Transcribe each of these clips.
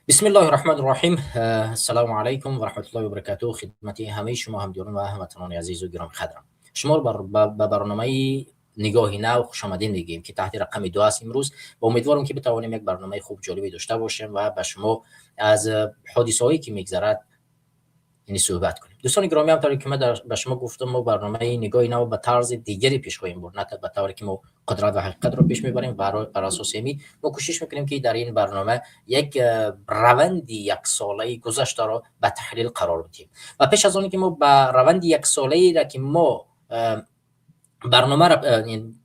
بسم الله الرحمن الرحیم. السلام علیکم و رحمت الله و برکاته. خدمت همه شما همدیران و هموطنان عزیز و گرامی قدرم. شما رو به برنامه نگاهی نو خوش آمدین میگیم که تحت رقم 2 است امروز و امیدوارم که بتوانیم یک برنامه خوب جالبی داشته باشیم و به شما از حادثه‌ای که میگذرد یعنی صحبت کنیم. دوستان گرامی، همونطوری که من به شما گفتم، ما برنامه نگاهی نو به طرز دیگری پیش خواهیم برد، نه به طوری که ما قدرت و حقیقت رو پیش میبریم. بر اساس می ما کوشش میکنیم که در این برنامه یک روند یک ساله گذشته رو به تحلیل قرار بدیم و پیش از آن که ما به روند یک ساله را که ما برنامه را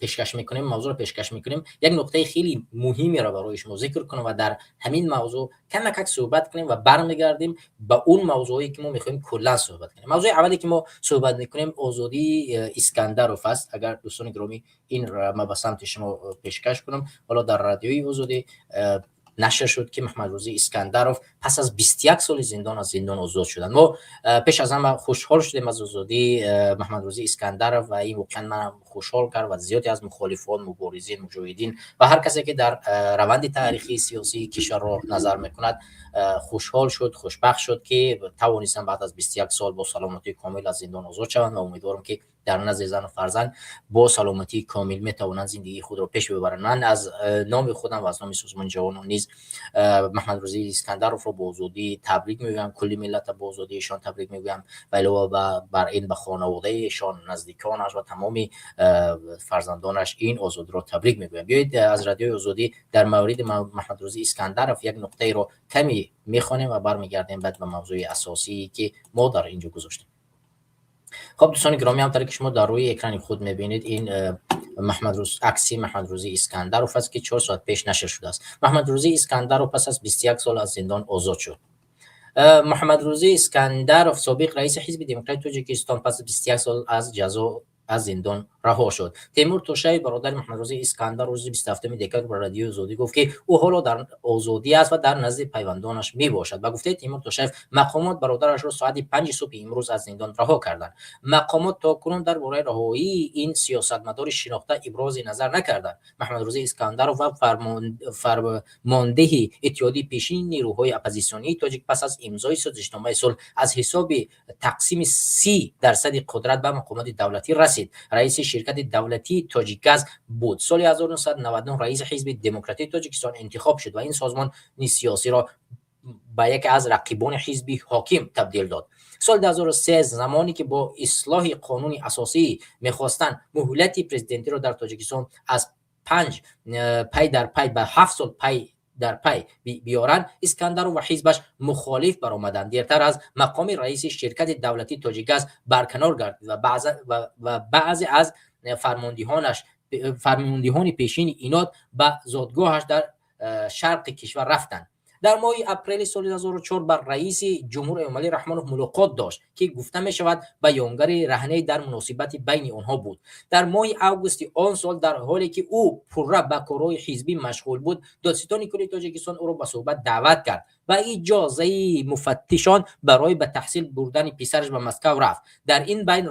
پیشکش میکنیم، موضوع را پیشکش میکنیم، یک نقطه خیلی مهمی را برای شما ذکر کنم و در همین موضوع کم صحبت کنیم و برمیگردیم به اون موضوعی که ما میخوایم کلا صحبت کنیم. موضوع اولی که ما صحبت میکنیم آزادی اسکندرов است. اگر دوستان گرامی این را ما به سمت شما پیشکش کنم، حالا در رادیوی آزادی نشر شد که محمد رضا اسکندرов پس از 21 سال زندان از زندان آزاد شدند. ما پیش از همه خوشحال شدیم از آزادی محمد رضا اسکندرov و این واقعا من خوشحال کرد و زیادی از مخالفان، مبارزین، مجاهدین و هر کسی که در روند تاریخی سیاسی کشور را نظر میکند خوشحال شد، خوشبخت شد که توانستن بعد از 21 سال با سلامتی کامل از زندان آزاد شوند و امیدوارم که در نزد زن و فرزند با سلامتی کامل میتوانند زندگی خود را پیش ببرند. من از نام خودم و از نام سازمان جوانان نیز محمد رضا اسکندرov را با آزادی تبریک میگویم، کلی ملت با آزادی ایشان تبریک میگویم و علاوه بر این به خانواده ایشان، نزدیکانش و تمام فرزندانش این آزادی را تبریک میگویم. بیایید از رادیوی آزادی در مورد محمد رضا اسکندرov یک نقطه را کمی میخوانیم و برمیگردیم بعد به موضوع اساسی که ما در اینجا گذاشتیم. خب دوستان گرامی، همونطور که شما در روی اکران خود میبینید این عکسی محمد رضا اسکندرov است که 4 ساعت پیش نشر شده است. محمد رضا اسکندرov پس از 21 سال از زندان آزاد شد. محمد رضا اسکندرov سابق رئیس حزب دموکرات تاجیکستان پس از 21 سال از جزا از زندان رها شد. تیمور توشای برادر محمد رضا اسکندر روز 27 دکتر بر رادیو آزادی گفت که او حالا در آزادی است و در نزد پیوندانش می باشد. با گفته تیمور توشای، مقامات برادرش را ساعت 5 صبح امروز از زندان رها کردند. مقامات تاکنون درباره رهایی این سیاستمدار شناخته ابراز نظر نکردند. محمد رضا اسکندر و فرمانده اتحادیه پیشین نیروهای اپوزیسیونی تاجیک پس از امضای سازشنامه صلح از حساب تقسیم 30% قدرت به مقامات دولتی رسید. رئیس شرکت دولتی تاجیکگاز بود. سال 1999 رئیس حزب دموکراتی تاجیکستان انتخاب شد و این سازمان سیاسی را به یکی از رقیبان حزب حاکم تبدیل داد. سال 2003 زمانی که با اصلاح قانون اساسی می‌خواستند مهلت پرزیدنتی را در تاجیکستان از 5 پی در پی به 7 سال پی در پی بیارند، اسکندر و حزبش مخالف برآمدند. دیرتر از مقام رئیس شرکت دولتی تاجیکگاز برکنار گردید و بعضی از فرماندهان پیشین اینات به زادگاهش در شرق کشور رفتند. در ماه اپریل سال 2004 بر رئیس جمهور عملی رحمانوف ملاقات داشت که گفته می شود بیانگر رهنه در مناسبت بین آنها بود. در ماه اوگوست آن سال در حالی که او پرره به کارهای حزبی مشغول بود، دادستان کل تاجیکستان او را به صحبت دعوت کرد و اجازه مفتشان برای به تحصیل بردن پسرش به مسکو رفت. در این بین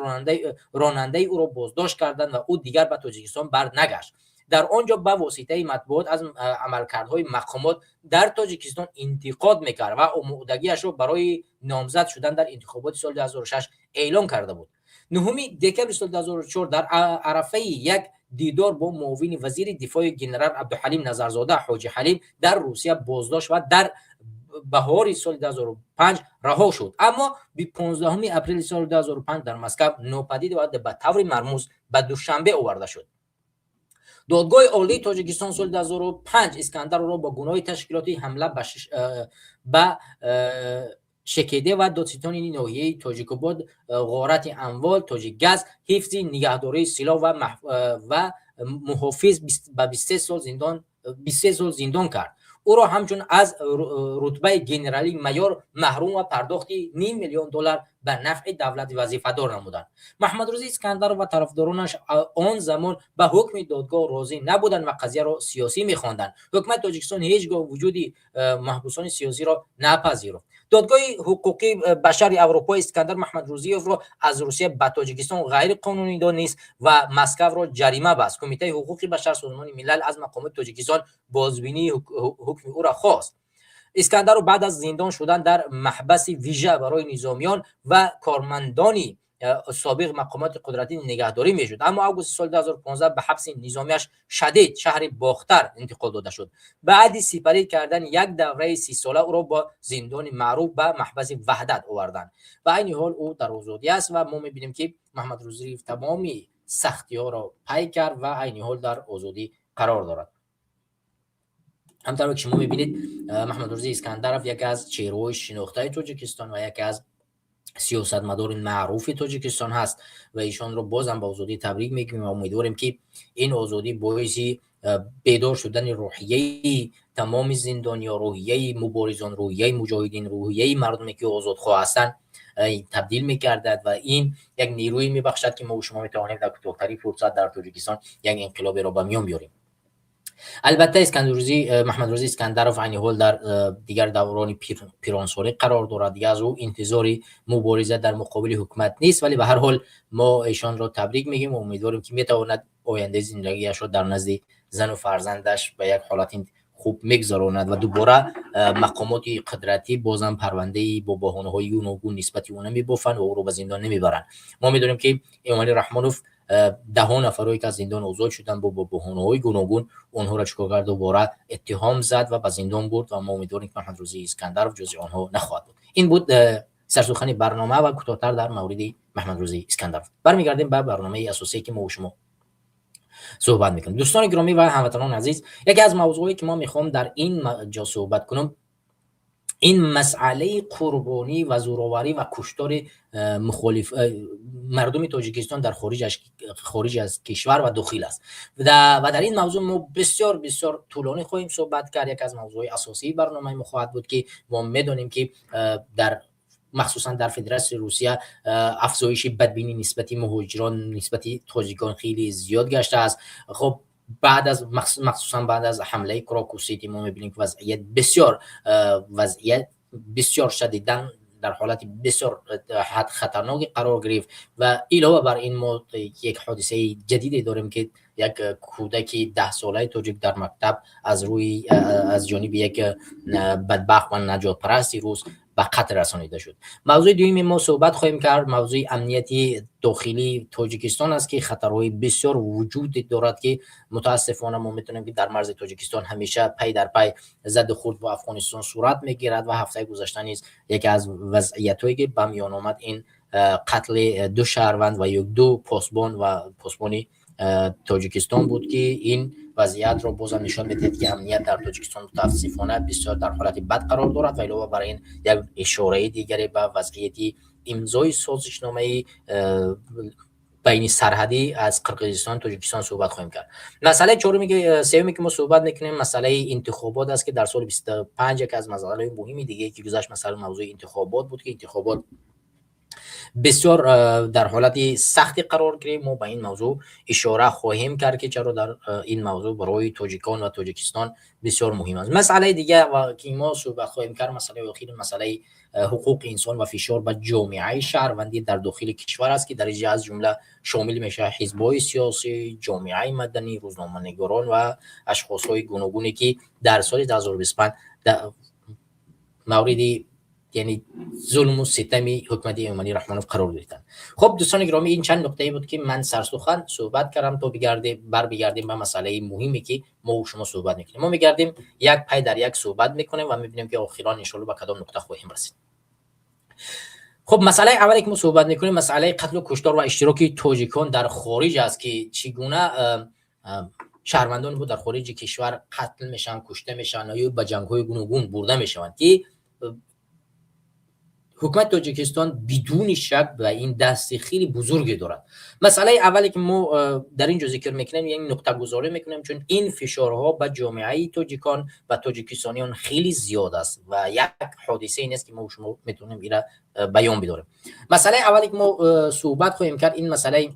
راننده او را بازداشت کردند و او دیگر به تاجیکستان برنگشت. در آنجا به واسطه مطبوعات از عملکردهای مقامات در تاجیکستان انتقاد میکرد و آمادگیش را برای نامزد شدن در انتخابات سال 2006 اعلام کرده بود. 9 دکبر سال 2004 در عرفه یک دیدار با معاون وزیر دفاع جنرال عبدالحلیم نظرزاده حاجی حلیم در روسیه بازداشت و در بهار سال 2005 رها شد، اما به 15 اپریل سال 2005 در مسکو ناپدید و به طور مرموز به دوشنبه آورده شد. دادگاه عالی تاجیکستان سال 2005 اسکندر را با گناه تشکیلاتی حمله به شکیده و دادستان ناحیه تاجیکاباد، غارت اموال تاجیکگاز، حفظ نگهداری سلاح و محافظ به 23 سال زندان کرد. او را همچون از رتبه جنرالی مایور محروم و پرداخت $500,000 به نفع دولت وظیفه‌دار نمودند. محمد رضا اسکندر و طرفدارانش آن زمان به حکم دادگاه راضی نبودند و قضیه را سیاسی می‌خواندند. حکومت تاجیکستان هیچگاه وجود محبوسان سیاسی را نپذیرفت. دادگاه حقوقی بشر اروپا اسکندر محمد رضا را از روسیه به تاجیکستان غیر قانونی دانست و مسکو را جریمه بست. کمیته حقوق بشر سازمان ملل از مقامات تاجیکستان بازبینی حکم او را خواست. اسکندر بعد از زندان شدن در محبس ویژه برای نظامیان و کارمندانی سابق مقامات قدرتی نگهداری میشد، اما آگوست سال 2015 به حبس نظامیش شدید شهر باختر انتقال داده شد. بعد سپری کردن یک دوره 30 ساله او را با زندان معروف به محبس وحدت آوردند و این حال او در آزادی است و ما میبینیم که محمد روزی تمامی سختی ها را پی کرد و این حال در آزادی قرار دارد. همطور که شما میبینید محمد روزی اسکندرов یکی از چهره‌های شناخته تاجیکستان و یکی از سیاستمدار معروف تاجیکستان هست و ایشان رو بازم با آزادی تبریک میگیم و امیدواریم که این آزادی باعث بیدار شدن روحیه تمام زندانیان، روحیه مبارزان، روحیه مجاهدین، روحیه مردمی که آزادخواه هستند تبدیل می‌گردد و این یک نیروی میبخشد که ما و شما میتوانیم در کوتاه‌ترین فرصت در تاجیکستان یک انقلاب را به میان بیاریم. البته محمد روزی اسکندرov عین حال در دیگر دوران پیرانسالی قرار دارد، دیگر از او انتظاری مبارزه در مقابل حکومت نیست، ولی به هر حال ما ایشان را تبریک میگیم و امیدواریم که میتواند آینده زندگیش را در نزد زن و فرزندش به یک حالت خوب میگذراند و دوباره مقامات قدرتی بازم پرونده با بهانه‌های گوناگون نسبت اون میبافند و او رو به زندان نمیبرند. ما میدونیم که ایمانی رحمانوف 10 نفرایی که از زندان آزاد شدن با بهانه‌های گوناگون اونها را چیکار کرد؟ دوباره اتهام زد و به زندان برد و ما امیدواریم که محمد روزی اسکندرov جزء آنها نخواهد بود. این بود سرسخن برنامه و کوتاه‌تر در مورد محمد روزی اسکندرov. برمیگردیم به برنامه اساسی که ما و شما صحبت میکنیم. دوستان گرامی و هموطنان عزیز، یکی از موضوعی که ما میخوام در این جا صحبت کنم این مسئله قربانی و زورآوری و کشتار مخالف مردم تاجیکستان در خارج از کشور و داخل است و در این موضوع ما بسیار بسیار طولانی خواهیم صحبت کرد. یک از موضوع اساسی برنامه ما خواهد بود که ما میدونیم که در مخصوصا در فدراسیون روسیه افزایش بدبینی نسبت مهاجران نسبت تاجیکان خیلی زیاد گشته است. خب مخصوصا بعد از حمله کراکو سیتی ما می‌بینیم که وضعیت بسیار شدیداً در حالت بسیار خطرناکی قرار گرفت و علاوه بر این ما یک حادثه جدیدی داریم که یک کودک 10 ساله تاجیک در مکتب از جانب یک بدبخت و نجات پرستی روس به قتل رسانیده شد. موضوع دومی ما صحبت خواهیم کرد موضوع امنیتی داخلی تاجیکستان است که خطرهای بسیار وجود دارد که متاسفانه ما میتونیم که در مرز تاجیکستان همیشه پی در پی زد و خورد با افغانستان صورت میگیرد و هفته گذشته نیز یکی از وضعیت‌هایی که به میان آمد این قتل 2 شهروند و 2 پاسبانی تاجیکستان بود که این وضعیت را بازم نشان می‌دهد که امنیت در تاجیکستان متاسفانه بسیار در حالت بد قرار دارد و علاوه بر این یک اشاره دیگری به وضعیت امضای سازشنامه بین سرحدی از قرقیزستان تاجیکستان صحبت خواهیم کرد. مسئله سومی که ما صحبت می‌کنیم مسئله انتخابات است که در سال 25 یک از مسائل مهمی دیگه که گذشت مثلا موضوع انتخابات بود که انتخابات بسیار در حالت سختی قرار گرفت. ما به این موضوع اشاره خواهیم کرد که چرا در این موضوع برای تاجیکان و تاجیکستان بسیار مهم است. مسئله دیگه و که ما صحبت خواهیم کرد مسئله اخیر مسئله حقوق انسان و فشار به جامعه شهروندی در داخل کشور است که در اینجا از جمله شامل میشه حزب‌های سیاسی، جامعه مدنی، روزنامه‌نگاران و اشخاص‌های گوناگونی که در سال 2025 مورد یعنی ظلم و ستم حکومت ایمانی رحمانوف قرار گرفتن. خب دوستان گرامی این چند نکته بود که من سرسخن صحبت کردم تا بگردیم به مسئله مهمی که ما و شما صحبت میکنیم. ما میگردیم یک پای در یک صحبت میکنیم و میبینیم که آخران ان شاء الله به کدام نقطه خواهیم رسید. خب مسئله اولی که ما صحبت میکنیم مسئله قتل و کشتار و اشتراک تاجیکان در خارج است که چگونه شهروندان بود در خارج کشور قتل میشن، کشته میشن یا به جنگ‌های گوناگون برده میشوند که حکومت تاجیکستان بدون شک و این دست خیلی بزرگی دارد. مسئله اولی که ما در اینجا ذکر میکنیم یعنی نقطه گذاری میکنیم چون این فشارها به جامعه تاجیکان و تاجیکستانیان خیلی زیاد است و یک حادثه این است که ما شما میتونیم اینا بیان بداریم. مسئله اولی که ما صحبت خواهیم کرد این مسئله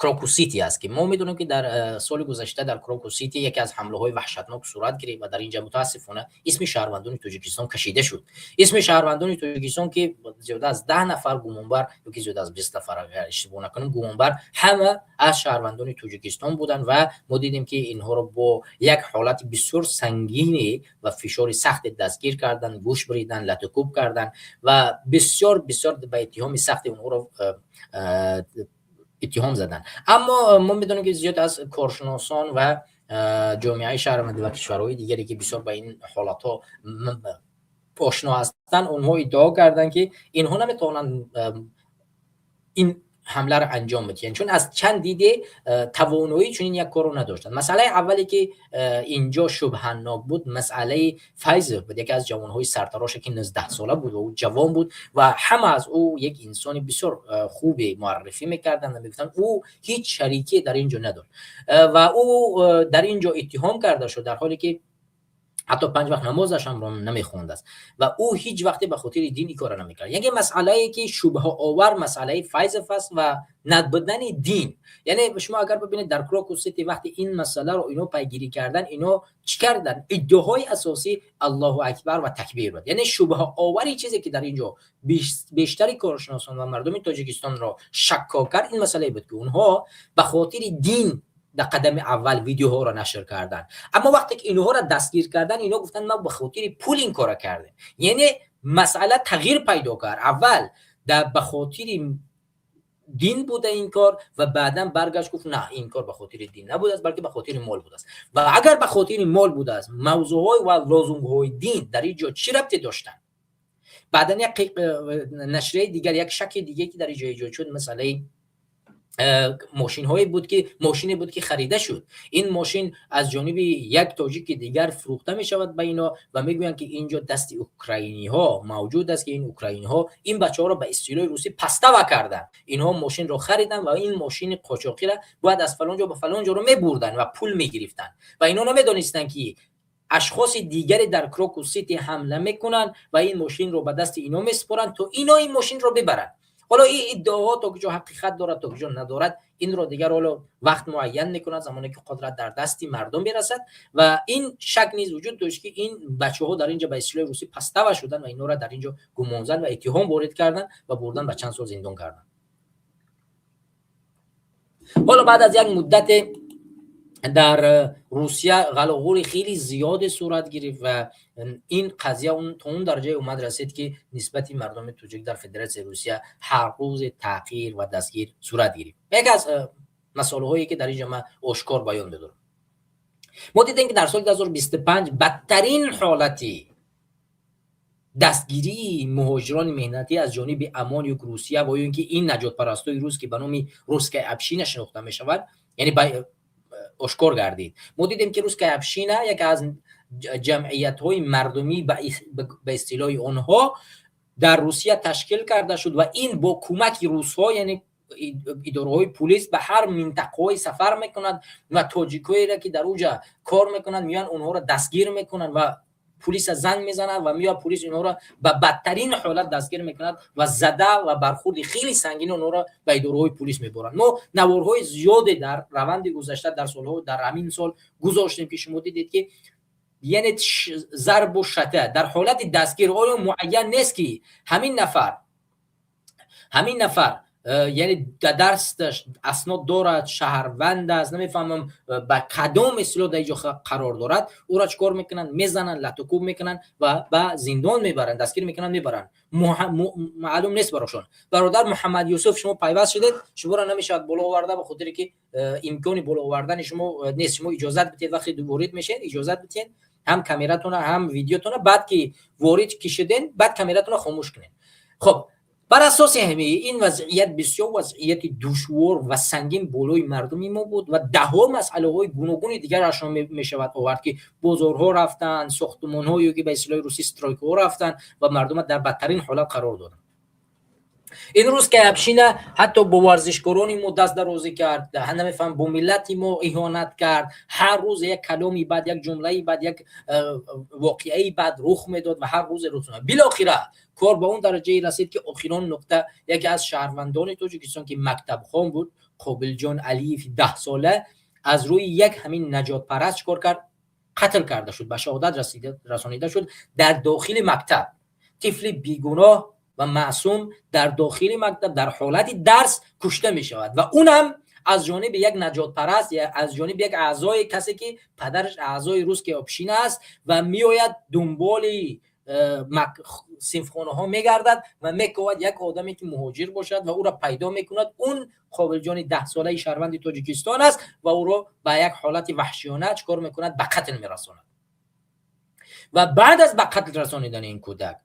کراکوسیتی است که ما میدونیم که در سال گذشته در کراکوسیتی یکی از حمله های وحشتناک صورت گرفت و در اینجا متاسفانه اسم شهروندان تاجیکستان کشیده شد. اسم شهروندان تاجیکستان که زیاده از 10 نفر گمانبر یا که زیاده از 20 نفر اگر اشتباه نکنم گمانبر همه از شهروندان تاجیکستان بودند و ما دیدیم که اینها رو با یک حالت بسیار سنگین و فشار سخت دستگیر کردن، گوش بریدن، لطوکوب کردن و بسیار به اتهام سخت اونها رو اتهام زدن. اما ما میدونیم که زیاد از کارشناسان و جامعه شهروندی و کشورهای دیگری که بسیار با این حالات ها آشنا هستند اونها ادعا کردن که اینها نمیتونن این حمله را انجام بدن چون از چند دیده توانایی چون این یک کارو نداشتن. مسئله اولی که اینجا شبهه‌ناک بود مسئله فیض بود، یکی از جوانهای سرتراش که 19 ساله بود و جوان بود و همه از او یک انسان بسیار خوبی معرفی میکردن و میگفتن او هیچ شریکی در اینجا نداشت و او در اینجا اتهام کرده شد در حالی که حتی 5 وقت نمازش هم رو نمیخوند است و او هیچ وقتی به خاطر دین کار نمیکرد. یعنی مسئله که شبهه آور مسئله فیض است و ندبودن دین. یعنی شما اگر ببینید در کراکوسیتی وقتی این مسئله رو اینو پیگیری کردن اینو چی کردن؟ ادعای اساسی الله اکبر و تکبیر بود. یعنی شبهه آوری چیزی که در اینجا بیشتری کارشناسان و مردم تاجیکستان را شکاک کرد این مسئله بود که اونها به خاطر دین در قدم اول ویدیوها را نشر کردن، اما وقتی که اینها را دستگیر کردن اینا گفتن ما به خاطر پول این کارا کردیم. یعنی مسئله تغییر پیدا کرد، اول در به خاطر دین بوده این کار و بعدا برگشت گفت نه این کار به خاطر دین نبوده است بلکه به خاطر مال بوده است. و اگر به خاطر مال بوده است موضوعهای و لازمهای دین در اینجا چی ربطی داشتن؟ بعدا یک نشریه دیگر یک شک دیگه که در اینجا ایجاد شد مسئله ماشینی بود که خریده شد. این ماشین از جانب یک تاجیک دیگر فروخته می شود به اینا و میگویند که اینجا دست اوکراینی ها موجود است که این اوکراینی ها این بچه ها را به اصطلاح روسی پسته کردن. اینها ماشین رو خریدن و این ماشین قاچاقی را باید از فلان جا به فلان جا رو میبردن و پول میگرفتن و اینا نمیدونستن که اشخاص دیگری در کراکوسیتی حمله میکنن و این ماشین رو به دست اینا میسپارن تا اینا این ماشین رو ببرن. حالا این ادعاها تا کجا حقیقت دارد تا کجا ندارد این رو دیگر حالا وقت معین میکنه زمانی که قدرت در دستی مردم برسد و این شک نیز وجود داشت که این بچه‌ها در اینجا به اصطلاح روسی پسته شدن و اینا را در اینجا گمان زد و اتهام وارد کردن و بردن به چند سال زندان کردن. حالا بعد از یک مدت در روسیه غلاغور خیلی زیاد صورت گرفت و این قضیه تا اون درجه اومد رسید که نسبت مردم توجیک در فدراسیون روسیه هر روز تغییر و دستگیر صورت گرفت. یکی از مسائل هایی که در اینجا من آشکار بیان بدارم، ما دیدیم که در سال 2025 بدترین حالتی دستگیری مهاجران مهنتی از جانب امان روسیه و اینکه این نجات پرستای روس که به نام روسکای ابشینا شناخته می شود یعنی آشکار گردید. ما دیدیم که روسکای ابشینا یک از جمعیت‌های مردمی به اصطلاح آنها در روسیه تشکیل کرده شد و این با کمک روس‌ها یعنی اداره‌های پلیس به هر منطقه‌های سفر میکنند و تاجیکایی را که در اونجا کار میکنند میان اونها را دستگیر میکنند و پلیس زنگ میزنند و میاد پلیس اونها را به بدترین حالت دستگیر میکند و زده و برخورد خیلی سنگین اونها را به اداره‌های پلیس میبرند. ما نوارهای زیاده در روند گذشته در سالها در همین سال گذاشتیم که شما دیدید که یعنی ضرب و شتم در حالت دستگیر آیا معین نیست که همین نفر یعنی دستش اسناد دارد شهروند است نمیفهمم با کدام اصطلاح در اینجا قرار دارد او را چیکار میکنن میزنن لطوکوب میکنن و به زندان میبرن دستگیر میکنن میبرن معلوم نیست براشون. برادر محمد یوسف شما پیوست شدید شما را نمیشود بالا آورده به خاطر که امکانی بالا آوردن شما نیست. شما اجازه بدید وقتی وارد میشین اجازه بدید هم کامراتون هم ویدیوتون بعد که وارد کشیدین بعد کامراتون رو خاموش کنین. خب بر اساس همه این وضعیت بسیار وضعیت دشوار و سنگین بالای مردمی ما بود و ده ها مسئله های گوناگون دیگر اشیا می شود آورد که بازارها رفتن، ساختمان هایی که به اصطلاح روسی استرایک ها رفتن و مردم در بدترین حالت قرار دادن. این روز که ابشینا حتی با ورزشکاران ما دست درازی کرد، نمیفهم با ملت ما اهانت کرد، هر روز یک کلامی بعد یک جمله بعد یک واقعه بعد رخ میداد و هر روز بالاخره کار به اون درجه رسید که اخیران نقطه یکی از شهروندان تاجیکستان که مکتب خان بود قابل جان علیف 10 ساله از روی یک همین نجات پرست چکار کرد؟ قتل کرده شد، به شهادت رسانیده شد در داخل مکتب. طفل بیگناه و معصوم در داخل مکتب در حالت درس کشته می شود و اونم از جانب یک نجات پرست یا از جانب یک اعضای کسی که پدرش اعضای روسکی آپشین است و میآید دنبال صنفخانه ها میگردد و میکند یک آدمی که مهاجر باشد و او را پیدا میکند. اون قابل جان 10 ساله شهروند تاجیکستان است و او را به یک حالت وحشیانه چکار میکند؟ به قتل میرساند. و بعد از به قتل رسانیدن این کودک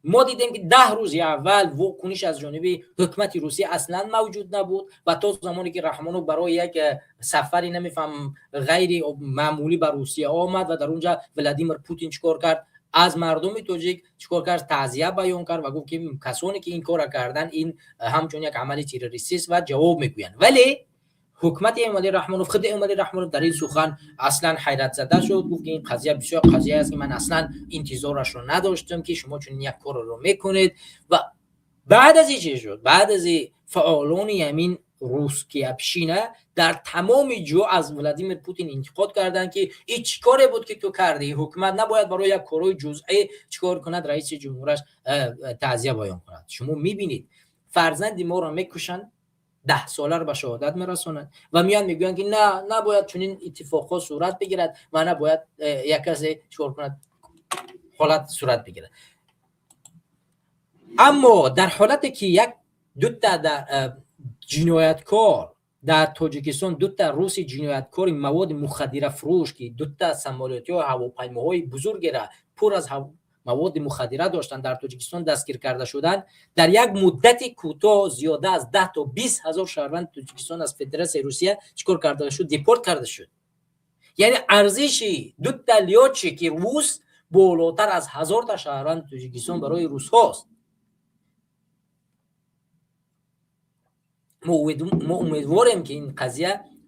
ما دیدیم که 10 روز اول واکنش از جانب حکومت روسیه اصلا موجود نبود و تا زمانی که رحمانوف برای یک سفری نمیفهم غیر معمولی به روسیه آمد و در اونجا ولادیمیر پوتین چیکار کرد؟ از مردم تاجیک چیکار کرد؟ تعزیه بیان کرد و گفت که کسانی که این کار کردن این همچون یک عمل تروریستی است و جواب میگویند. ولی حکومت عملی رحمانوف، خود عملی رحمانوف در این سخن اصلا حیرت زده شد، گفت که این قضیه بسیار قضیه است که من اصلا انتظارش رو نداشتم که شما چون یک کار رو میکنید. و بعد از این چه شد؟ بعد از فعالان یمین روسکی اپشینه در تمام جو از ولادیمیر پوتین انتقاد کردند که این چیکاری بود که تو کردی؟ حکومت نباید برای یک کارهای جزئی چیکار کند؟ رئیس جمهورش تعزیه بیان کند. شما میبینید فرزند ما رو میکشند، 10 ساله رو به شهادت میرسونند و میان میگن که نه نباید چنین اتفاقات صورت بگیرد و نباید یک کسی چیکار کند؟ حالت صورت بگیرد. اما در حالتی که یک دو تا جنایتکار در تاجیکستان، 2 تا روسی جنایتکار مواد مخدر فروش که 2 تا سمالیاتی و هواپیماهای بزرگی را پر از مواد مخدره داشتن در تاجیکستان دستگیر کرده شدند، در یک مدت کوتاه زیاده از 10 تا 20 هزار شهروند تاجیکستان از فدراسیون روسیه چیکار کرده شد؟ دیپورت کرده شد. یعنی ارزش 2 تا لیاچی که روس بالاتر از 1000 تا شهروند تاجیکستان برای روس هاست. ما امیدواریم که این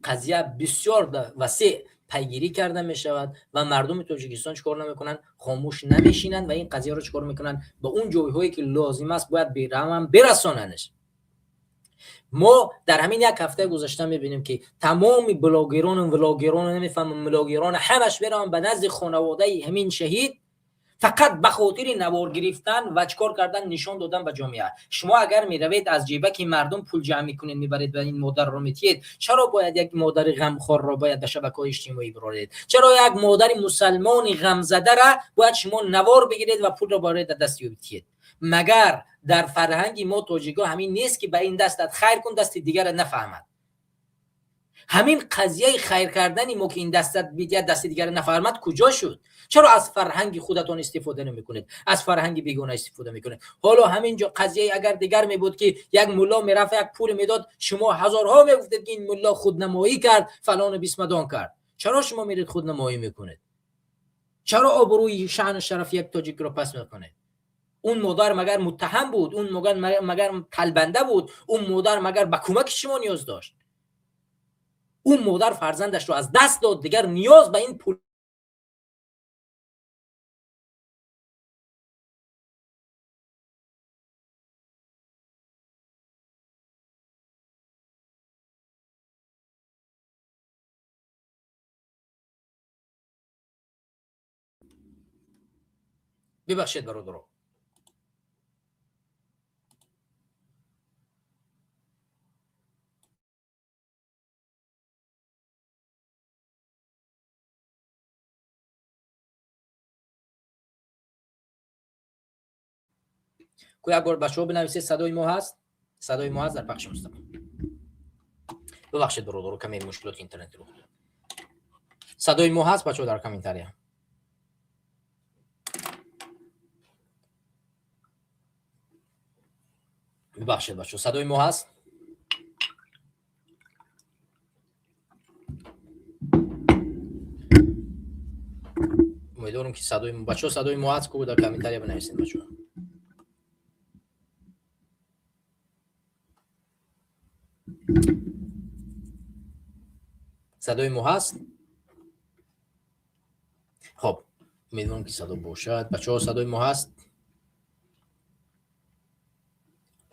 قضیه بسیار وسیع پیگیری کرده می شود و مردم تاجیکستان چیکار نمیکنن؟ خاموش نمیشینن و این قضیه رو چیکار میکنن؟ به اون جایهایی که لازم است باید بیرحم برساننش. ما در همین یک هفته گذشته میبینیم که تمام بلاگران نمیفهمم بلاگران همش میرن به نزد خانواده همین شهید فقط به خاطر نوار گرفتن و چیکار کردن؟ نشان دادن به جامعه. شما اگر میروید از جیبه که مردم پول جمع میکنید میبرید و این مادر رو میتید، چرا باید یک مادر غمخوار را باید به شبکه‌های اجتماعی برارید؟ چرا یک مادر مسلمان غمزده را باید شما نوار بگیرید و پول را برید دست بتید؟ مگر در فرهنگ ما تاجیکا همین نیست که به این دستت خیر کن دست دیگر نفهمد؟ همین قضیه خیر کردن ما که این دستت بیدید دست دیگر نفهمد کجا شد؟ چرا از فرهنگ خودتون استفاده نمیکنید؟ از فرهنگ بیگانه استفاده میکنید. حالا همینجا قضیه اگر دیگر می بود که یک ملا میرفت یک پول میداد، شما هزارها میگفتید که این ملا خودنمایی کرد فلان بیسمدان کرد. چرا شما میرید خودنمایی میکنید؟ چرا آبروی شأن و شرف یک تاجیک رو پس میکنید؟ اون مادر مگر متهم بود؟ اون مگر طلبنده بود؟ اون مادر مگر به کمک شما نیاز داشت؟ اون مادر فرزندش رو از دست داد، دیگر نیاز به این پول ببخشید برادران. کو یک بار بچه‌ها بنویسید صدای ما هست؟ صدای ما هست در بخش مستقیم. ببخشید برادران کمی مشکلات اینترنتی رو. صدای ما هست بچه‌ها در کامنتاری؟ ببخشید بچه‌ها صدای ما هست؟ امیدوارم که صدای ما هست که در کامنتاری بنویسید بچه‌ها. صدای ما هست؟ خب امیدوارم که صدا باشد. بچه‌ها صدای ما هست؟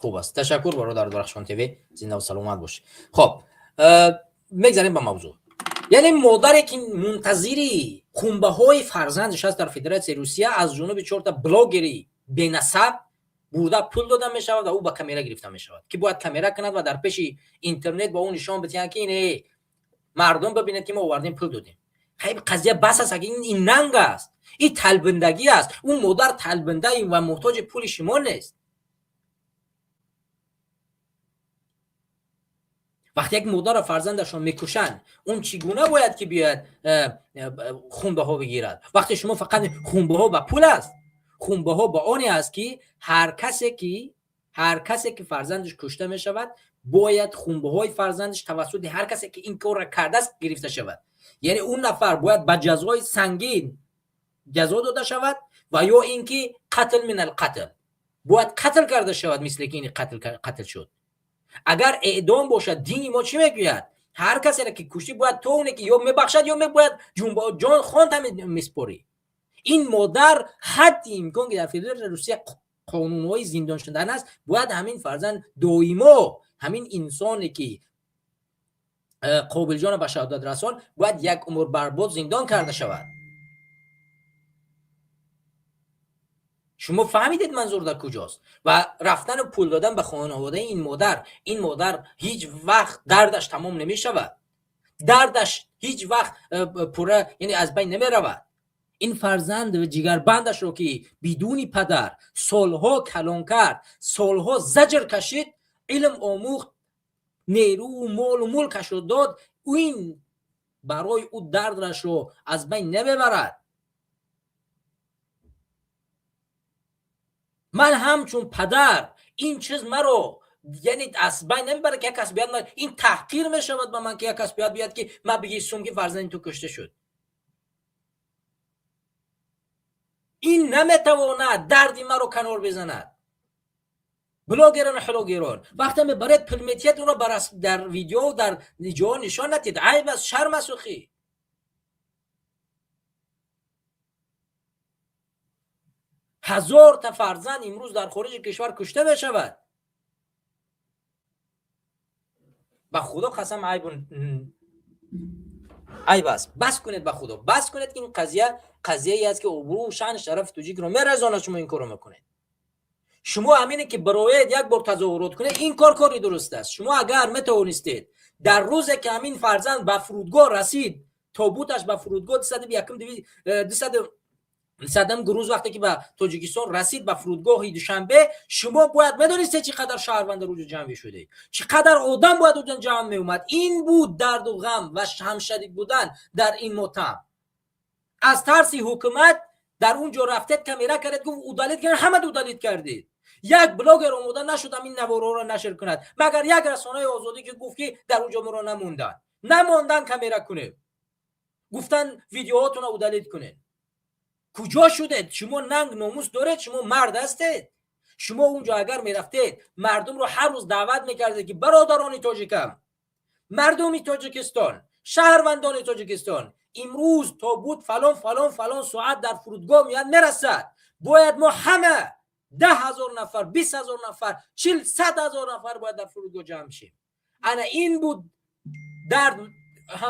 خوب است. تشکر برادر درخشان تیوی، زنده و سلامت باش. خب میگذاریم به موضوع. یعنی مادری که منتظری خونبه های فرزندش هست در فدراسیون روسیه، از جانب 4 تا بلاگری بی‌نسب بوده پول داده می شود و او با کامera گرفته می شود که باید کامera کند و در پیش اینترنت با اون نشان بدهد که این مردم ببینید که ما آوردیم پول دادیم. خیلی قضیه بس است. این ننگ است، این طلبندگی است. اون مادر طلبنده و محتاج پول شما نیست. وقتی یک مادر فرزندش رو میکشن، اون چگونه باید که بیاد خونبه ها بگیرد؟ وقتی شما فقط خونبه ها با پول است، خونبه ها با آنی است که هر کسی که فرزندش کشته می شود باید خونبه های فرزندش توسط هر کسی که این کار را کرده است گرفته شود. یعنی اون نفر باید با جزای سنگین جزا داده شود و یا اینکه قتل من القتل، باید قتل کرده شود مثل که این قتل شد. اگر اعدام باشد دین ما چی میگوید؟ هر کسی را که کشتی باید تو اونه که یا میبخشد یا باید جان خواند هم میسپاری. این مادر حد امکان که در فدراسیون روسیه قانونهای زندان شدن است، باید همین فرزند دائما، همین انسانی که قابل جان به شهادت رسان باید یک عمر برباد زندان کرده شود. شما فهمیدید منظور در کجاست؟ و رفتن و پول دادن به خانواده این مادر هیچ وقت دردش تمام نمی شود. دردش هیچ وقت پوره، یعنی از بین نمی رود. این فرزند و جگربندش رو که بدون پدر سالها کلان کرد، سالها زجر کشید، علم آموخت، نیرو و مال و ملکش رو داد، این برای او دردش رو از بین نمیبرد. من همچون پدر این چیز مرا یعنی از بین نمیبره که یک کس بیاد این تحقیر میشود به من که یک کس بیاد که من بگیستم که فرزند تو کشته شد. این نمیتواند دردی مرا کنار بزند. بلاگران حلوگران وقتی میبرید پلمیتیت اون رو در ویدیو در جا نشان ندید. عیب است، شرم است. خی هزار تا فرزند امروز در خارج کشور کشته بشود. با خدا قسم عیب است. بس کنید، با خدا بس کنید که این قضیه ای است که عبور شان شرف توجیک رو میرزانه. شما این کارو میکنید. شما همینه که برای یک بار تظاهرات کنید، این کاری درست است. شما اگر میتونستید در روزی که همین فرزند به فرودگاه رسید، تابوتش به فرودگاه 200 گروز وقتی که به تاجیکستان رسید به فرودگاه دوشنبه، شما باید میدونید چقدر شهروند روز جمع شده، چقدر آدم باید اونجا جمع می اومد. این بود درد و غم و همشریک بودن در این متهم. از ترس حکومت در اونجا رفتید کامera کردید، گفت اودالیت کردید، همه اودالیت کردید. یک بلاگر اومدن نشد این نوارا رو نشر کند، مگر یک رسانه آزادی که گفت که در اونجا مرا نموندن کامera کنه، گفتن ویدیوهاتون رو اودالیت کنه. کجا شدید؟ شما ننگ ناموس دارید؟ شما مرد هستید؟ شما اونجا اگر میرفتید مردم رو هر روز دعوت میکردید که برادران تاجیکم، مردم تاجیکستان، شهروندان تاجیکستان، امروز تابوت فلان ساعت در فرودگاه میاد میرسد، باید ما همه 10,000 نفر، 20,000 نفر، 100,000 نفر باید در فرودگاه جمع شیم. انا این بود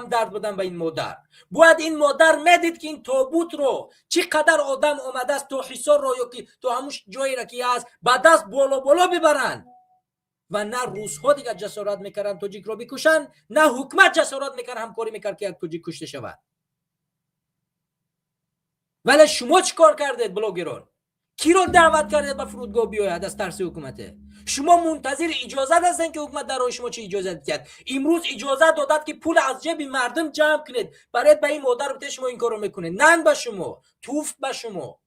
درد بدن به این مادر. باید این مادر میدید که این تابوت رو چقدر آدم آمده است تو حصار رو یا که تو همون جایی را که هست با دست بالا ببرن و نه روس‌ها دیگه جسارت میکردن تاجیک رو بکشن، نه حکومت جسارت میکرد همکاری میکرد که یک تاجیک کشته شود. ولی شما چیکار کردید بلاگران؟ کی رو دعوت کردید به فرودگاه بیاید از ترس حکومته؟ شما منتظر اجازه هستین که حکومت در راه شما چه اجازه کرد؟ امروز اجازه دادد که پول از جیب مردم جمع کنید برای به این مادر بده، شما این کارو میکنید. ننگ به شما، توف به شما.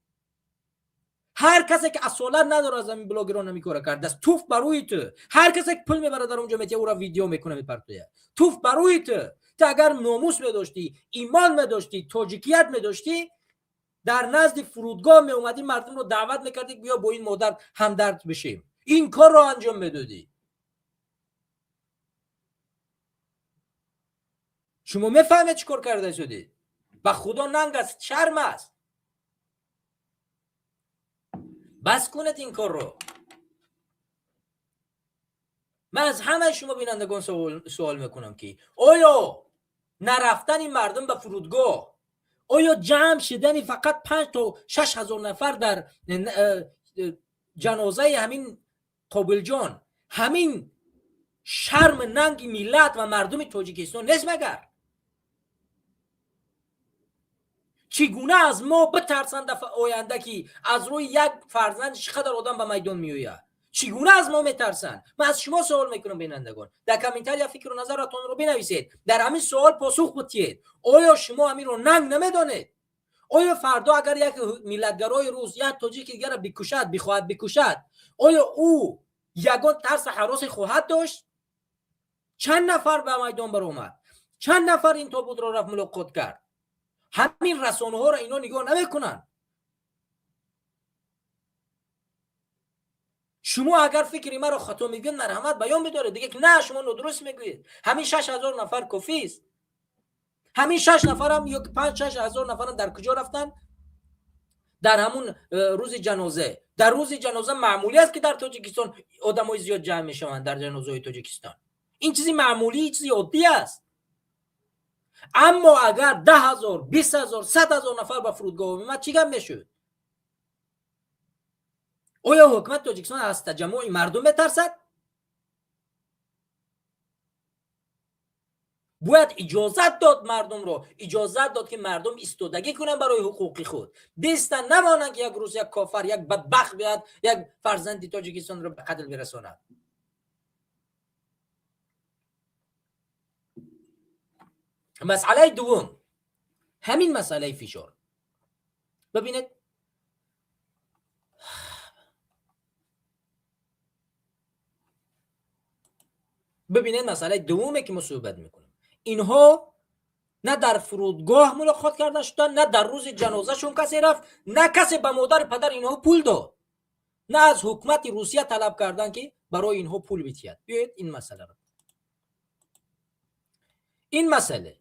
هر کسی که اصالت نداره از این بلاگران نمیکاره کرد دست توف بر روی تو. هر کسی که پول میبره در اونجا میتیه او را ویدیو میکنه میپرتوє، توف بر روی تو. اگر ناموس میداشتی، ایمان میداشتی، تاجیکیت میداشتی، در نزد فرودگاه می اومدی مردم رو دعوت میکردی بیا با این مادر همدرد بشیم، این کار رو انجام میدادی. شما میفهمید چی کار کرده شدی؟ با خدا ننگ است، شرم است. بس کنید این کار رو. من از همه شما بینندگان سوال میکنم که آیا نرفتن این مردم به فرودگاه، آیا جمع شدن فقط 5 تا 6 هزار نفر در جنازه همین قابل جان، همین شرم ننگ ملت و مردم تاجیکستان نیست مگر؟ چگونه از ما بترسن دفعه آینده که از روی یک فرزند چقدر آدم به میدان میآید؟ چگونه از ما میترسن؟ من از شما سوال میکنم بینندگان، در کامنتار یا فکر و نظرتون رو بنویسید، در همین سوال پاسخ بدید. آیا شما همین رو ننگ نمیدانید؟ آیا فردا اگر یک ملتگرای روس یا تاجیک دیگر بکشد، بخواهد بکشد، آیا او یگان ترس هراس خواهد داشت؟ چند نفر به میدان برآمد؟ چند نفر این تابوت را رفت ملاقات کرد؟ همین رسانه ها را اینا نگاه نمیکنن. شما اگر فکری مرا خطا میگین مرحمت بیان بداره دیگه، که نه شما درست میگوید. همین 6000 نفر کافی است. همین 6 نفر هم یا 5-6 هزار نفر هم در کجا رفتن؟ در همون روز جنازه. در روز جنازه معمولی است که در تاجیکستان آدمای زیاد جمع میشوند در جنازه تاجیکستان. این چیزی معمولی، چیزی عادی است. اما اگر 10,000 20,000 100,000 نفر به فرودگاه میاد چی گپ میشد؟ آیا حکومت تاجیکستان از تجمع مردم میترسد؟ باید اجازت داد مردم رو، اجازت داد که مردم ایستادگی کنن برای حقوق خود، دستن نمانن که یک روز یک کافر، یک بدبخت بیاد یک فرزند تاجیکستان رو به قتل برساند. مسئله دوم، همین مسئله فشار. ببینید مسئله دومی که ما صحبت میکنیم، اینها نه در فرودگاه ملاقات کردن شدن، نه در روز جنازه شون کسی رفت، نه کسی به مادر پدر اینها پول داد، نه از حکومت روسیه طلب کردن که برای اینها پول بیتید. بیایید این مسئله رو، این مسئله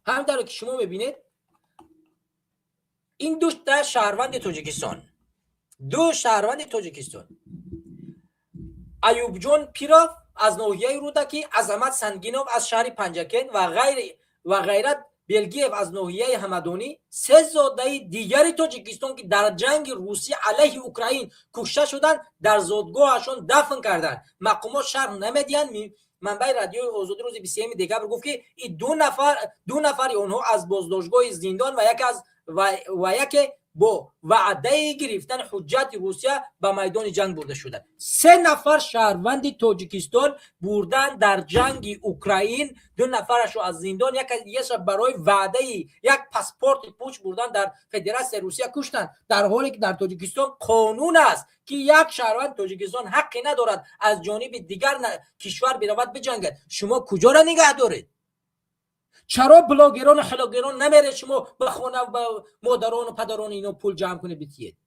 همونطور که شما ببینید، این دو شهروند تاجیکستان، دو شهروند تاجیکستان، ایوب جان پیراف از ناحیه رودکی، عظمت سنگینوف از شهر پنجکن و غیرت بلگیف از ناحیه همدانی، سه زاده دیگری تاجیکستان که در جنگ روسیه علیه اوکراین کشته شدند در زادگاهشان دفن کردند. مقامات شرح نمیدین. منبع رادیو آزادی روز 23 دکبر گفت که این دو نفر اونها از بازداشتگاه زندان و یک با وعده گرفتن حجت روسیه به میدان جنگ برده شدند. 3 نفر شهروند تاجیکستان بردن در جنگ اوکراین، 2 نفرش رو از زندان، یکیش برای وعده یک پاسپورت پوچ بردن در فدراسیون روسیه کشتن، در حالی که در تاجیکستان قانون است که یک شهروند تاجیکستان حقی ندارد از جانب دیگر کشور برود بجنگد. شما کجا را نگه دارید؟ چرا بلاگران و حلاگران نمیره شما به خانه و مادران و پدران اینو پول جمع کنه بتید؟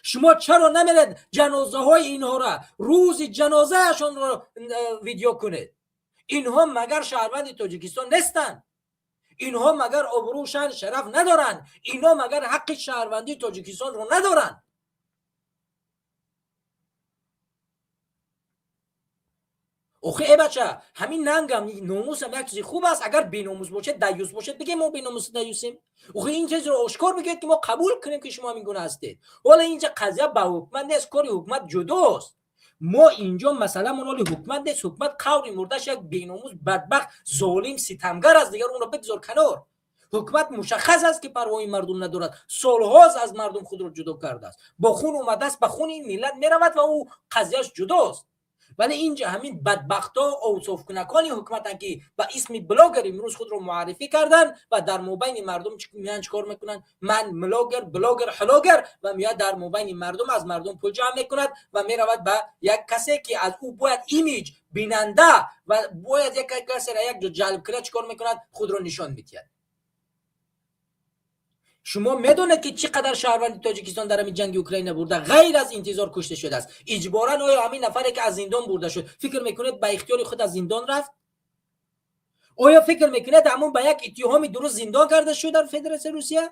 شما چرا نمیرید جنازه های اینها را، روز جنازه هاشون رو ویدیو کنید؟ اینها مگر شهروند تاجیکستان نیستن؟ اینها مگر آبرو شان شرف ندارن؟ اینها مگر حق شهروندی تاجیکستان رو ندارن؟ اوخه ای بچه، همین ننگم ناموس هم یک چیزی خوب است. اگر بی‌ناموس باشه، دیوس باشه، بگه ما بی‌ناموس دیوسیم. اوخه این چیز رو آشکار بگید که ما قبول کنیم که شما همین گونه هستید. حالا اینجا قضیه با حکومت نیست، کاری حکومت جداست. ما اینجا مثلا مال حکومت نیست. حکومت قوری مردش یک بی‌ناموس بدبخت ظالم ستمگر از دیگر اون رو بگذار کنار. حکومت مشخص است که پروای مردم ندارد، سالهاست از مردم خود را جدا کرده است، با خون اومده است، به خون این ملت میرود و او قضیهش جداست. ولی اینجا همین بدبختا اوصاف کنکانی حکومتن که با اسم بلاگر امروز خود رو معرفی کردن و در مابین مردم میان چیکار میکنن؟ من بلاگر حلاگر، و میاد در مابین مردم از مردم پول جمع میکند و میرود به یک کسی که از او باید ایمیج بیننده و باید یک کسی را یک جا جلب کنه چیکار میکند؟ خود رو نشان میدهد. شما میدونید که چقدر شهروند تاجیکستان در همین جنگ اوکراین برده غیر از انتظار کشته شده است؟ اجباراً آیا همین نفری که از زندان برده شد فکر میکنید به اختیار خود از زندان رفت؟ آیا فکر میکنید همون به یک اتهام درست زندان کرده شد در فدراسیون روسیه؟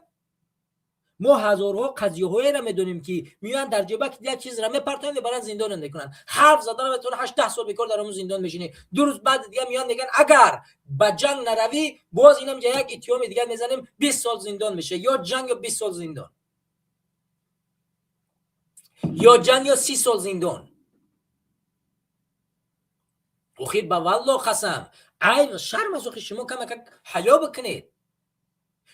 ما هزارها قضیه‌هایی را میدونیم که میان در جیبک یک چیز را میپرتن و برای زندان میکنن. حرف زدن بتونه 8 10 سال بیکار در اون زندان میشینی. 2 روز بعد دیگه میان میگن اگر با جنگ نروی باز اینم یک اتهام دیگه میزنیم 20 سال زندان میشه، یا جنگ یا 20 سال زندان، یا جنگ یا 30 سال زندان. اخیر با والله قسم عیب شرم از شما کم حیا بکنید.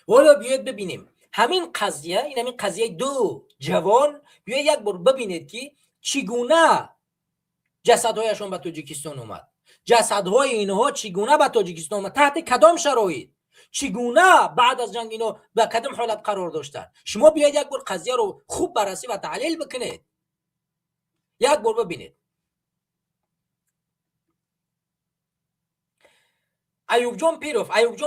حالا بیاید ببینیم همین قضیه، این همین قضیه دو جوان، بیاید یک بار ببینید که چگونه جسدهایشون به تاجیکستان اومد، جسدهای اینها چگونه به تاجیکستان اومد، تحت کدام شرایط، چگونه بعد از جنگ اینو به کدام حالت قرار داشتن. شما بیاید یک بار قضیه رو خوب بررسی و تحلیل بکنید، یک بار ببینید. ایوب جان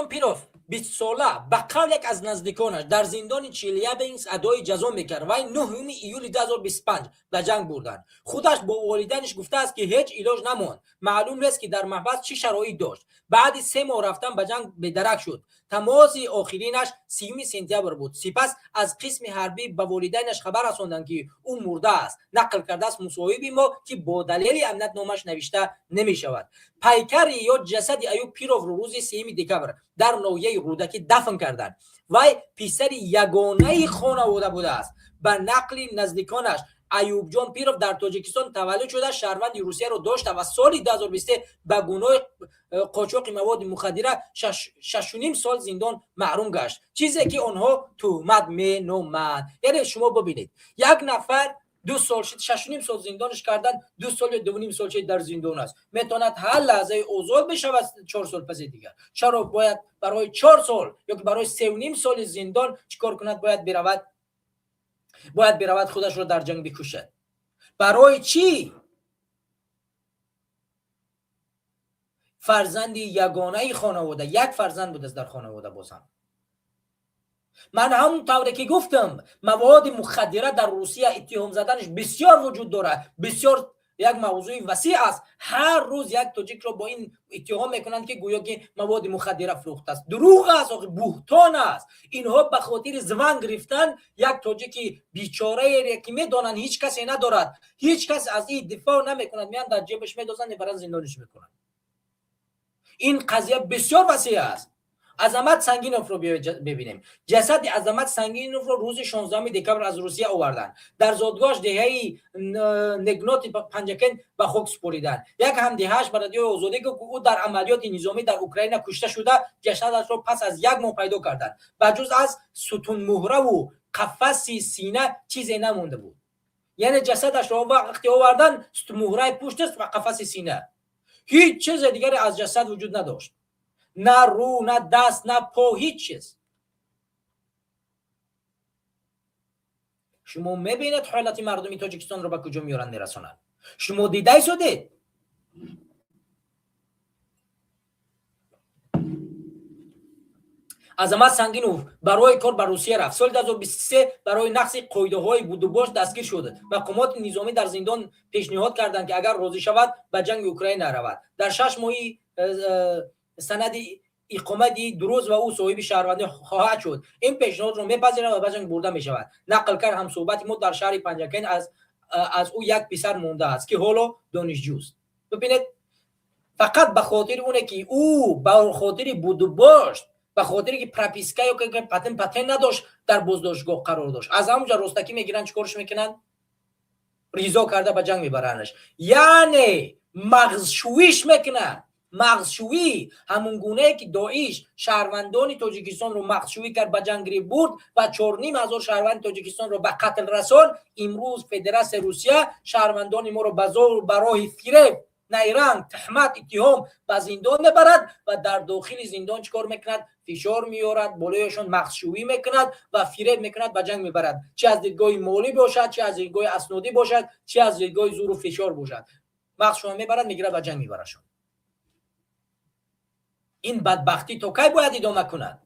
پیروف 20 ساله به قول یک از نزدیکانش در زندان چیلیابینسک ادای جزا میکرد و 9 ایول 2025 به جنگ بردن. خودش با والدینش گفته است که هیچ علاج نموند، معلوم نیست که در محبس چه شرایط داشت. بعد 3 ماه رفتن به جنگ بدرک شد. تماس آخرینش 30 سپتامبر بود. سپس از قسم حربی به والدینش خبر رساندند که او مرده است. نقل کرده است مصاحبه ما که با دلیل امنیت نامش نوشته نمی شود. پیکر یا جسد ایوب پیروف رو روز 3 دکمبر در ناحیه رودکی دفن کردند. وی پسر یگانه خانواده بوده است. به نقل نزدیکانش ایوب جان پیروف در تاجیکستان تولد شده، شهروند روسیه رو داشته و سال 2023 به گناه قاچاق مواد مخدره 6.5 سال زندان محروم گشت، چیزی که آنها تهمت مینامند. یعنی شما ببینید یک نفر 2 سال شد 6.5 سال زندانش کردن، 2 سال یا 2.5 سال شد در زندان است، میتواند هر لحظه آزاد بشه و 4 سال پس دیگر. چرا باید برای 4 سال یا برای 3.5 سال زندان چیکار کند؟ باید برود خودش رو در جنگ بکشد. برای چی؟ فرزند یگانه خانواده، یک فرزند بود در خانواده. بازم من همون طوری که گفتم مواد مخدره در روسیه اتهام زدنش بسیار وجود داره، بسیار یک موضوع وسیع است. هر روز یک تاجیک رو با این اتهام میکنند که گویا که مواد مخدره فروخته است. دروغ است، بهتان است. اینها به خاطر زبان گرفتن یک تاجیک بیچاره که میدونن هیچ کسی ندارد، هیچ کس از این دفاع نمیکند، میان در جیبش میدازن برای زندانش میکنن. این قضیه بسیار وسیع است. عظمت سنگینوف رو ببینیم. جسد عظمت سنگینوف رو روز 16 دکمبر از روسیه آوردن. در زادگاهش دهه نگنات پنجکن به خاک سپردن. یک همدیهاش به رادیو آزادی که او در عملیات نظامی در اوکراین کشته شده، جسدش رو پس از 1 ماه پیدا کردن. بجز از ستون مهره و قفس سینه چیزی نمونده بود. یعنی جسدش رو وقتی آوردن ستون مهره پشت است و قفس سینه، هیچ چیز دیگری از جسد وجود نداشت، نه رو، نه دست، نه پا، هیچ چیز. شما میبینید حالت مردمی تاجیکستان رو به کجا میارن میرسونن. شما دیده شدید؟ عظمت سنگینوف برای کار به روسیه رفت. سال 2023 برای نقض قاعده‌های بود و باش دستگیر شد. مقامات نظامی در زندان پیشنهاد کردند که اگر راضی شود به جنگ اوکراین نرود. در 6 ماهی سند اقامت 2 روز و او صاحب شهروندی خواهد شد. این پیشنهاد رو میپذیرد و به جنگ برده می شود. نقل کرد هم صحبت ما در شهر پنجکن از او یک پسر مونده است که حالا دانشجوست. ببینید فقط به خاطر اونه که او به خاطر بود و باش، به خاطر که پراپیسکا یا که پتن نداشت در بازداشتگاه قرار داشت، از همونجا رستکی میگیرن چیکارش میکنن؟ ریزا کرده به جنگ میبرنش. یعنی مغزشویش میکنن. مغزشویی همون گونه که داعش شهروندان تاجیکستان رو مغزشویی کرد به جنگ برد و 4,500 شهروند تاجیکستان رو به قتل رساند. امروز فدراسیون روسیه شهروندان ما رو به زور برای فریب، نیرنگ، تهمت، اتهام به زندان میبرد و در داخل زندان چیکار میکند؟ فشار میارد، بالایشون مغزشویی میکند و فریب میکند، به جنگ میبرد، چه از دیدگاه مالی باشد، چه از دیدگاه اسنادی باشد، چه از دیدگاه زور و فشار باشد. مغزشون میبرد، میگیره به جنگ میبرشون. این بدبختی تا کی باید ادامه کند؟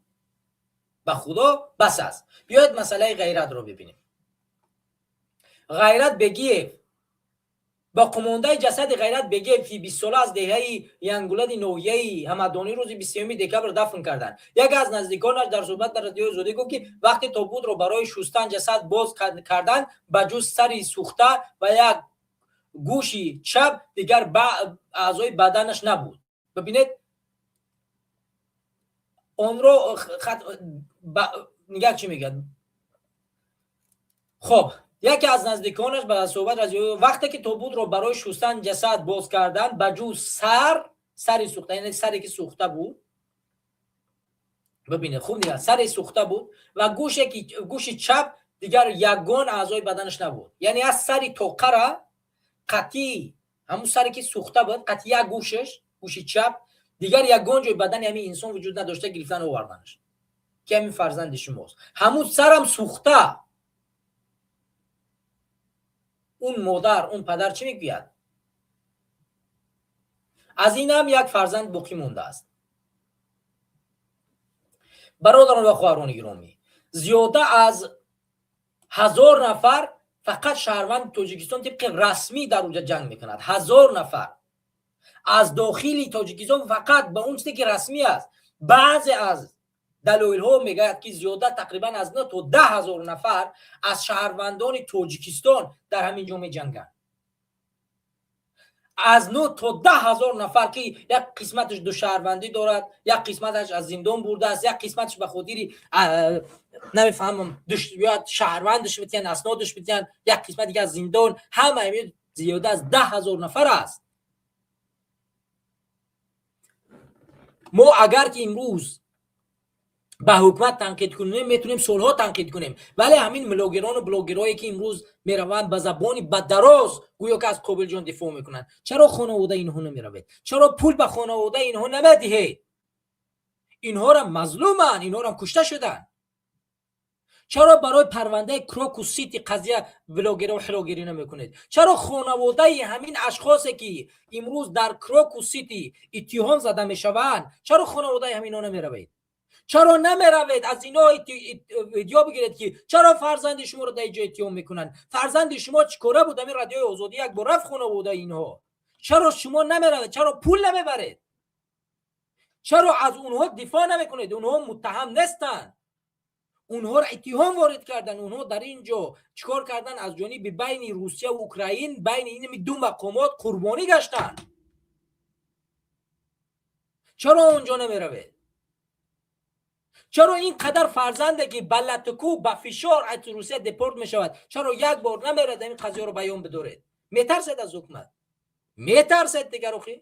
به خدا بس است. بیاید مسئله غیرت رو ببینیم. غیرت بگیه با قمانده جسد غیرت بگه فی 20 ساله از دهه ینگولد نوحیه همدانی روز 23 دکبر دفن کردن. یک از نزدیکانش در صحبت در رادیو آزادی گفت که وقتی تابوت رو برای شستن جسد باز کردن به جز سری سوخته و یک گوشی چپ دیگر اعضای بدنش نبود. ببینید اون رو نگاه چی میگه. خب یکی از نزدیکانش به صحبت رادیو وقتی که تابوت رو برای شستن جسد باز کردن به جز سری سوخته، یعنی سری که سوخته بود، ببینید خوب نگاه، سری سوخته بود و گوش چپ دیگر یگان اعضای بدنش نبود. یعنی از سری توقه را قطعی همون سری که سوخته بود قطعی یک گوش چپ دیگر یگان جای بدن همین انسان وجود نداشته گرفتن و آوردنش که همین فرزند شماست. همون سرم سوخته. اون مادر اون پدر چی میگوید؟ از این هم یک فرزند باقی مونده است. برادران و خواهران گرامی، زیاده از 1000 نفر فقط شهروند تاجیکستان طبق رسمی در اونجا جنگ میکند. 1000 نفر از داخل تاجیکستان فقط به اون چیزی که رسمی است. بعضی از دلایل ها میگه که زیاده تقریبا از 9 تا 10,000 نفر از شهروندان تاجیکستان در همین جا میجنگند. از 9 تا 10,000 نفر که یک قسمتش دو شهروندی دارد، یک قسمتش از زندان برده است، یک قسمتش به خاطر نمیفهمم یا شهروندش میتین اسنادش میتین، یک قسمت دیگه از زندان، همه زیاده از 10,000 نفر است. ما اگر که امروز به حکومت تنقید کنیم میتونیم سالها تنقید کنیم، ولی همین بلاگران و بلاگرایی که امروز میروند به زبانی بددراز گویا که از قابل جان دفاع میکنن، چرا خانواده اینها نمیروید؟ چرا پول به خانواده اینها نمیدهید؟ اینها را مظلومن، اینها را کشته شدن. چرا برای پرونده کروک و سیتی قضیه بلاگرا و حلاگری نمیکنید؟ چرا خانواده همین اشخاصی که امروز در کروک و سیتی اتهام زده میشوند، چرا خانواده همینا نمیروید؟ چرا نمیروید از اینا ویدیو بگیرید که چرا فرزند شما رو در اینجا اتهام میکنن؟ فرزند شما چیکاره بود؟ همین رادیو آزادی یک بار رفت خانواده اینها. چرا شما نمیروید؟ چرا پول نمیبرید؟ چرا از اونها دفاع نمیکنید؟ اونها متهم نیستن، اونها را اتهام وارد کردن. اونها در اینجا چیکار کردن؟ از جانب بین روسیه و اوکراین بین این دو مقامات قربانی گشتن. چرا اونجا نمیروید؟ چرا این قدر فرزنده که بلتکو با فشار از روسیه دپورت می شود، چرا یک بار نمیرد این قضیه رو بیان بدارید؟ میترسید از حکومت؟ میترسید دیگر اخی؟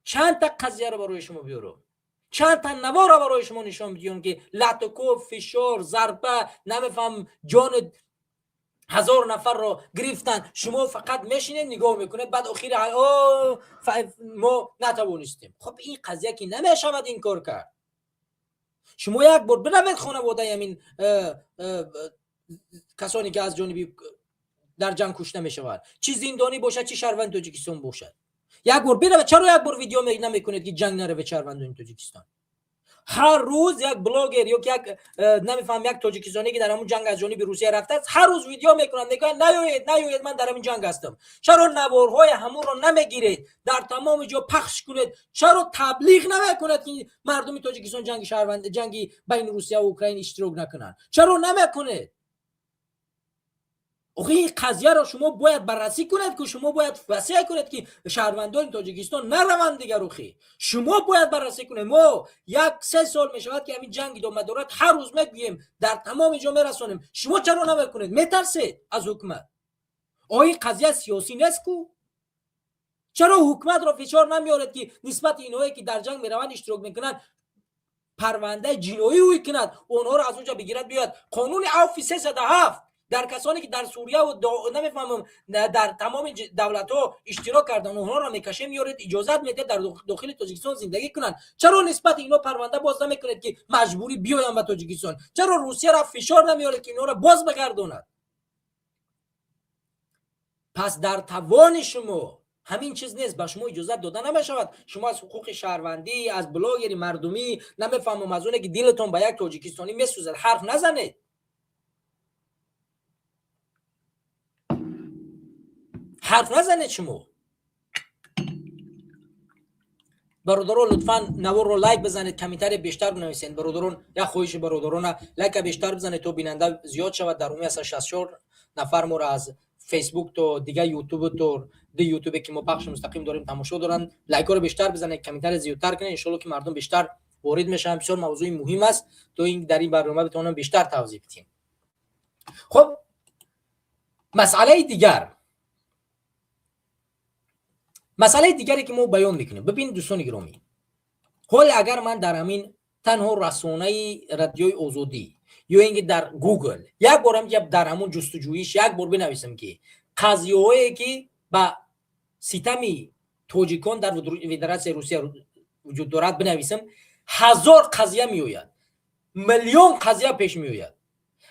چند تا قضیه رو برای شما بیارم، چند تا نوار رو برای شما نشان میدیم که لتکو، فشار، ضربه، نمیفهم جان 1000 نفر رو گرفتن، شما فقط میشینید نگاه میکنید، بعد اخیر ما نتوانستیم. خب این قضیه که نمیشود این کار کرد. شما یک بار بروید خانواده همین کسانی که از جانبی در جنگ کشته میشوند، چی زندانی باشد چی شهروند تاجیکستان باشد، یک بار بروید. چرا یک بار ویدیو نمیکنید که جنگ نره به شهروندان تاجیکستان؟ هر روز یک بلاگر یا یک نمیفهم یک تاجیکستانی که در همون جنگ از جانب روسیه رفته است، هر روز ویدیو میکنن میگن نیایید من در همین جنگ هستم. چرا نوارهای همون رو نمیگیرید در تمام جا پخش کنید؟ چرا تبلیغ نمیکنید که مردم تاجیکستان جنگ شهروند جنگی بین روسیه و اوکراین اشتراک نکنن؟ چرا نمیکنید؟ آخه این قضیه را شما باید بررسی کنید که شما باید وصیت کنید که شهروندان تاجیکستان نروند دیگر. اخی شما باید بررسی کنید. ما 1-3 سال میشود که همین جنگ ادامه دارد، هر روز میگوییم در تمام جا میرسونیم. شما چرا نمیکنید؟ میترسید از حکومت؟ آیا این قضیه سیاسی نیست کو؟ چرا حکومت را فشار نمیارید که نسبت اینایی که در جنگ میروند اشتراک میکنند پرونده جنایی روی کند، اونها را از اونجا بگیرد بیاد؟ قانون عفو 307 در کسانی که در سوریه و نمیفهمم در تمام دولت ها اشتراک کردن اونها را میکشه میارید اجازت میده در داخل تاجیکستان زندگی کنن. چرا نسبت اینا پرونده باز نمیکنید که مجبوری بیاین به تاجیکستان؟ چرا روسیه را فشار نمیارید که اینا را باز بگرداند؟ پس در توان شما همین چیز نیست، به شما اجازه داده نمیشود شما از حقوق شهروندی، از بلاگری مردمی نمیفهمم از اونه که دلتون به یک تاجیکستانی میسوزد حرف نزنید. حرف نزنید شما. برادران لطفاً نوار رو لایک بزنید، کامنتار بیشتر بنویسید. برادران یا خواهش برادران لایک بیشتر بزنید تا بیننده زیاد شود. در اون 64 نفر ما را از فیسبوک تو دیگه یوتیوب تو دی یوتیوب که ما پخش مستقیم داریم تماشا دارن، لایک رو بیشتر بزنید، کامنتار زیادتر کنید، ان شاء الله که مردم بیشتر وارد میشن. بسیار موضوع مهم است تو این در این برنامه بتونم بیشتر توضیح بدیم. خب مسئله دیگری که ما بیان میکنیم، ببین دوستان گرامی، حال اگر من در همین تنها رسانه رادیوی آزادی یا اینکه در گوگل یک بارم که در همون جستجویش یک بار بنویسم که قضیه‌هایی که با ستمی تاجیکان در فدراسیون روسیه وجود دارد بنویسم، 1000 قضیه میآید، میلیون قضیه پیش میآید.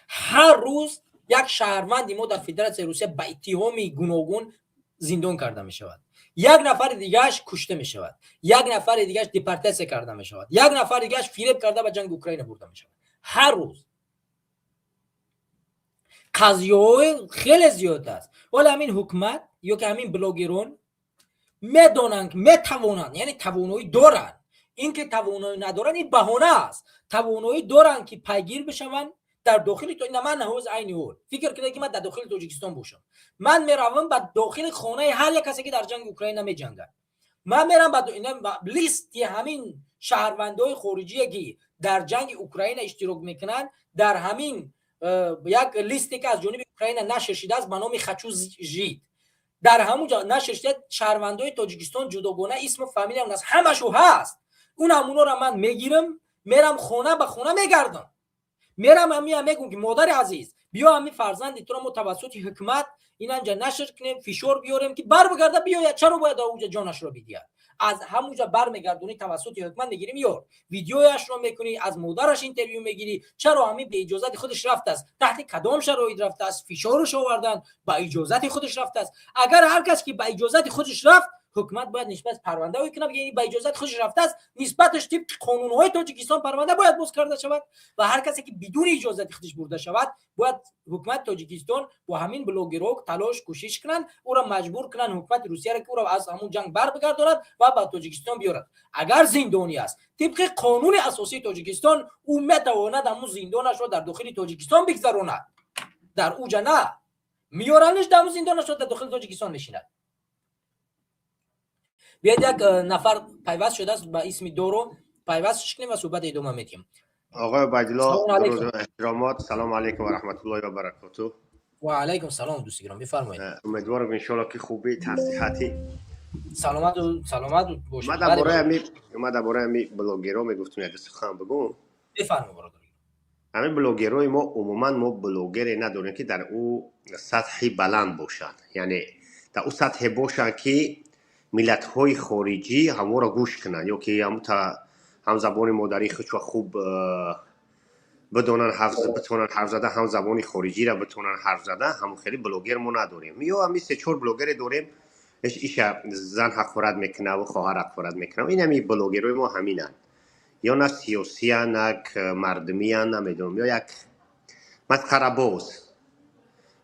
هر روز یک شهروند ما در فدراسیون روسیه با اتهام گوناگون زندان کرده می شود، یک نفر دیگهش کشته می شود، یک نفر دیگهش دیپورتاسیون کرده می شود، یک نفر دیگهش فریب کرده به جنگ اوکراین برده می شود. هر روز قضیه خیلی زیاد است. ولی همین حکومت یا که همین بلاگران میدونن که میتوانند، یعنی توانایی دارن، این که توانایی ندارن این بهانه است. توانایی دارن که پیگیر بشون در داخل تو. من هنوز عین حال فکر کنم که من در داخل تاجیکستان باشم، من میروم به داخل خانه هر یک کسی که در جنگ اوکراین میجنگه، من میرم با لیست همین شهروندای خارجی که در جنگ اوکراین اشتراک میکنن، در همین یک لیستی که از جانب اوکراین نشر شده است به نام خچوز ژید، در همون جا نشر شده شهروندای تاجیکستان جداگانه اسم و فامیل اون است، همشو هست. اون همونا رو من میگیرم، میرم خونه به خونه میگردم، میرم همین میگم که مادر عزیز بیا همین فرزند تو رو متوسط حکومت این انجا نشر کنیم، فشار بیاریم که بر بگرده بیا، چرا باید اونجا جانش رو بدید؟ از همونجا برمیگردونی توسط حکومت میگیریم، یار ویدیویش رو میکنی، از مادرش اینترویو میگیری، چرا همین به اجازه خودش رفته است، تحت کدام شرایط رفته است، فشارش آوردن، با اجازه خودش رفته است. اگر هر کس که با اجازه خودش رفت، حکومت باید نسبت پرونده بکنه، یعنی با اجازه خودش رفته است، نسبتش طبق قانون‌های تاجیکستان پرونده باید باز کرده شود، و هر کسی که بدون اجازه خودش برده شود باید حکومت تاجیکستان با همین بلاگرها تلاش کوشش کنن او را مجبور کنن حکومت روسیه را که او را از همون جنگ بر بگرداند و به تاجیکستان بیارد. اگر زندانی است طبق قانون اساسی تاجیکستان او میتواند همون زندانش را در داخل تاجیکستان بگذراند، در اوجا نه میارنش در همون زندانش را در داخل تاجیکستان نشیند. بیاید یک نفر پیوست شده است با اسم دورو، پیوستش کنیم و صحبت ادامه میدیم. آقای عبیدالله درود و احترامات، سلام علیکم و رحمت الله و برکاته. و علیکم سلام دوست گرامی، بفرمایید. امیدوارم ان شاء الله که خوبی، صحتی، سلامت باشید. ما درباره می بلاگرها میگفتیم یک سخن بگم. بفرمایید برادر. همین بلاگرای ما عموما ما بلاگری نداریم که در او سطحی بلند باشند، یعنی در او سطح باشند که ملت های خارجی همو را گوش کنن، یا که هم زبان مادری خودشو خوب بتونن حرف زدن، هم زبان خارجی را بتونن حرف زدن. هم خیلی بلاگر ما نداریم، یا هم 3-4 بلاگر داریم ایش زن حق فرد میکنه و خواهر حق فرد میکنه. این همی بلاگرای ما همینن، یا نه سیاسی هن، نه مردمی هن، نمیدونم، یا یک مسخره باز.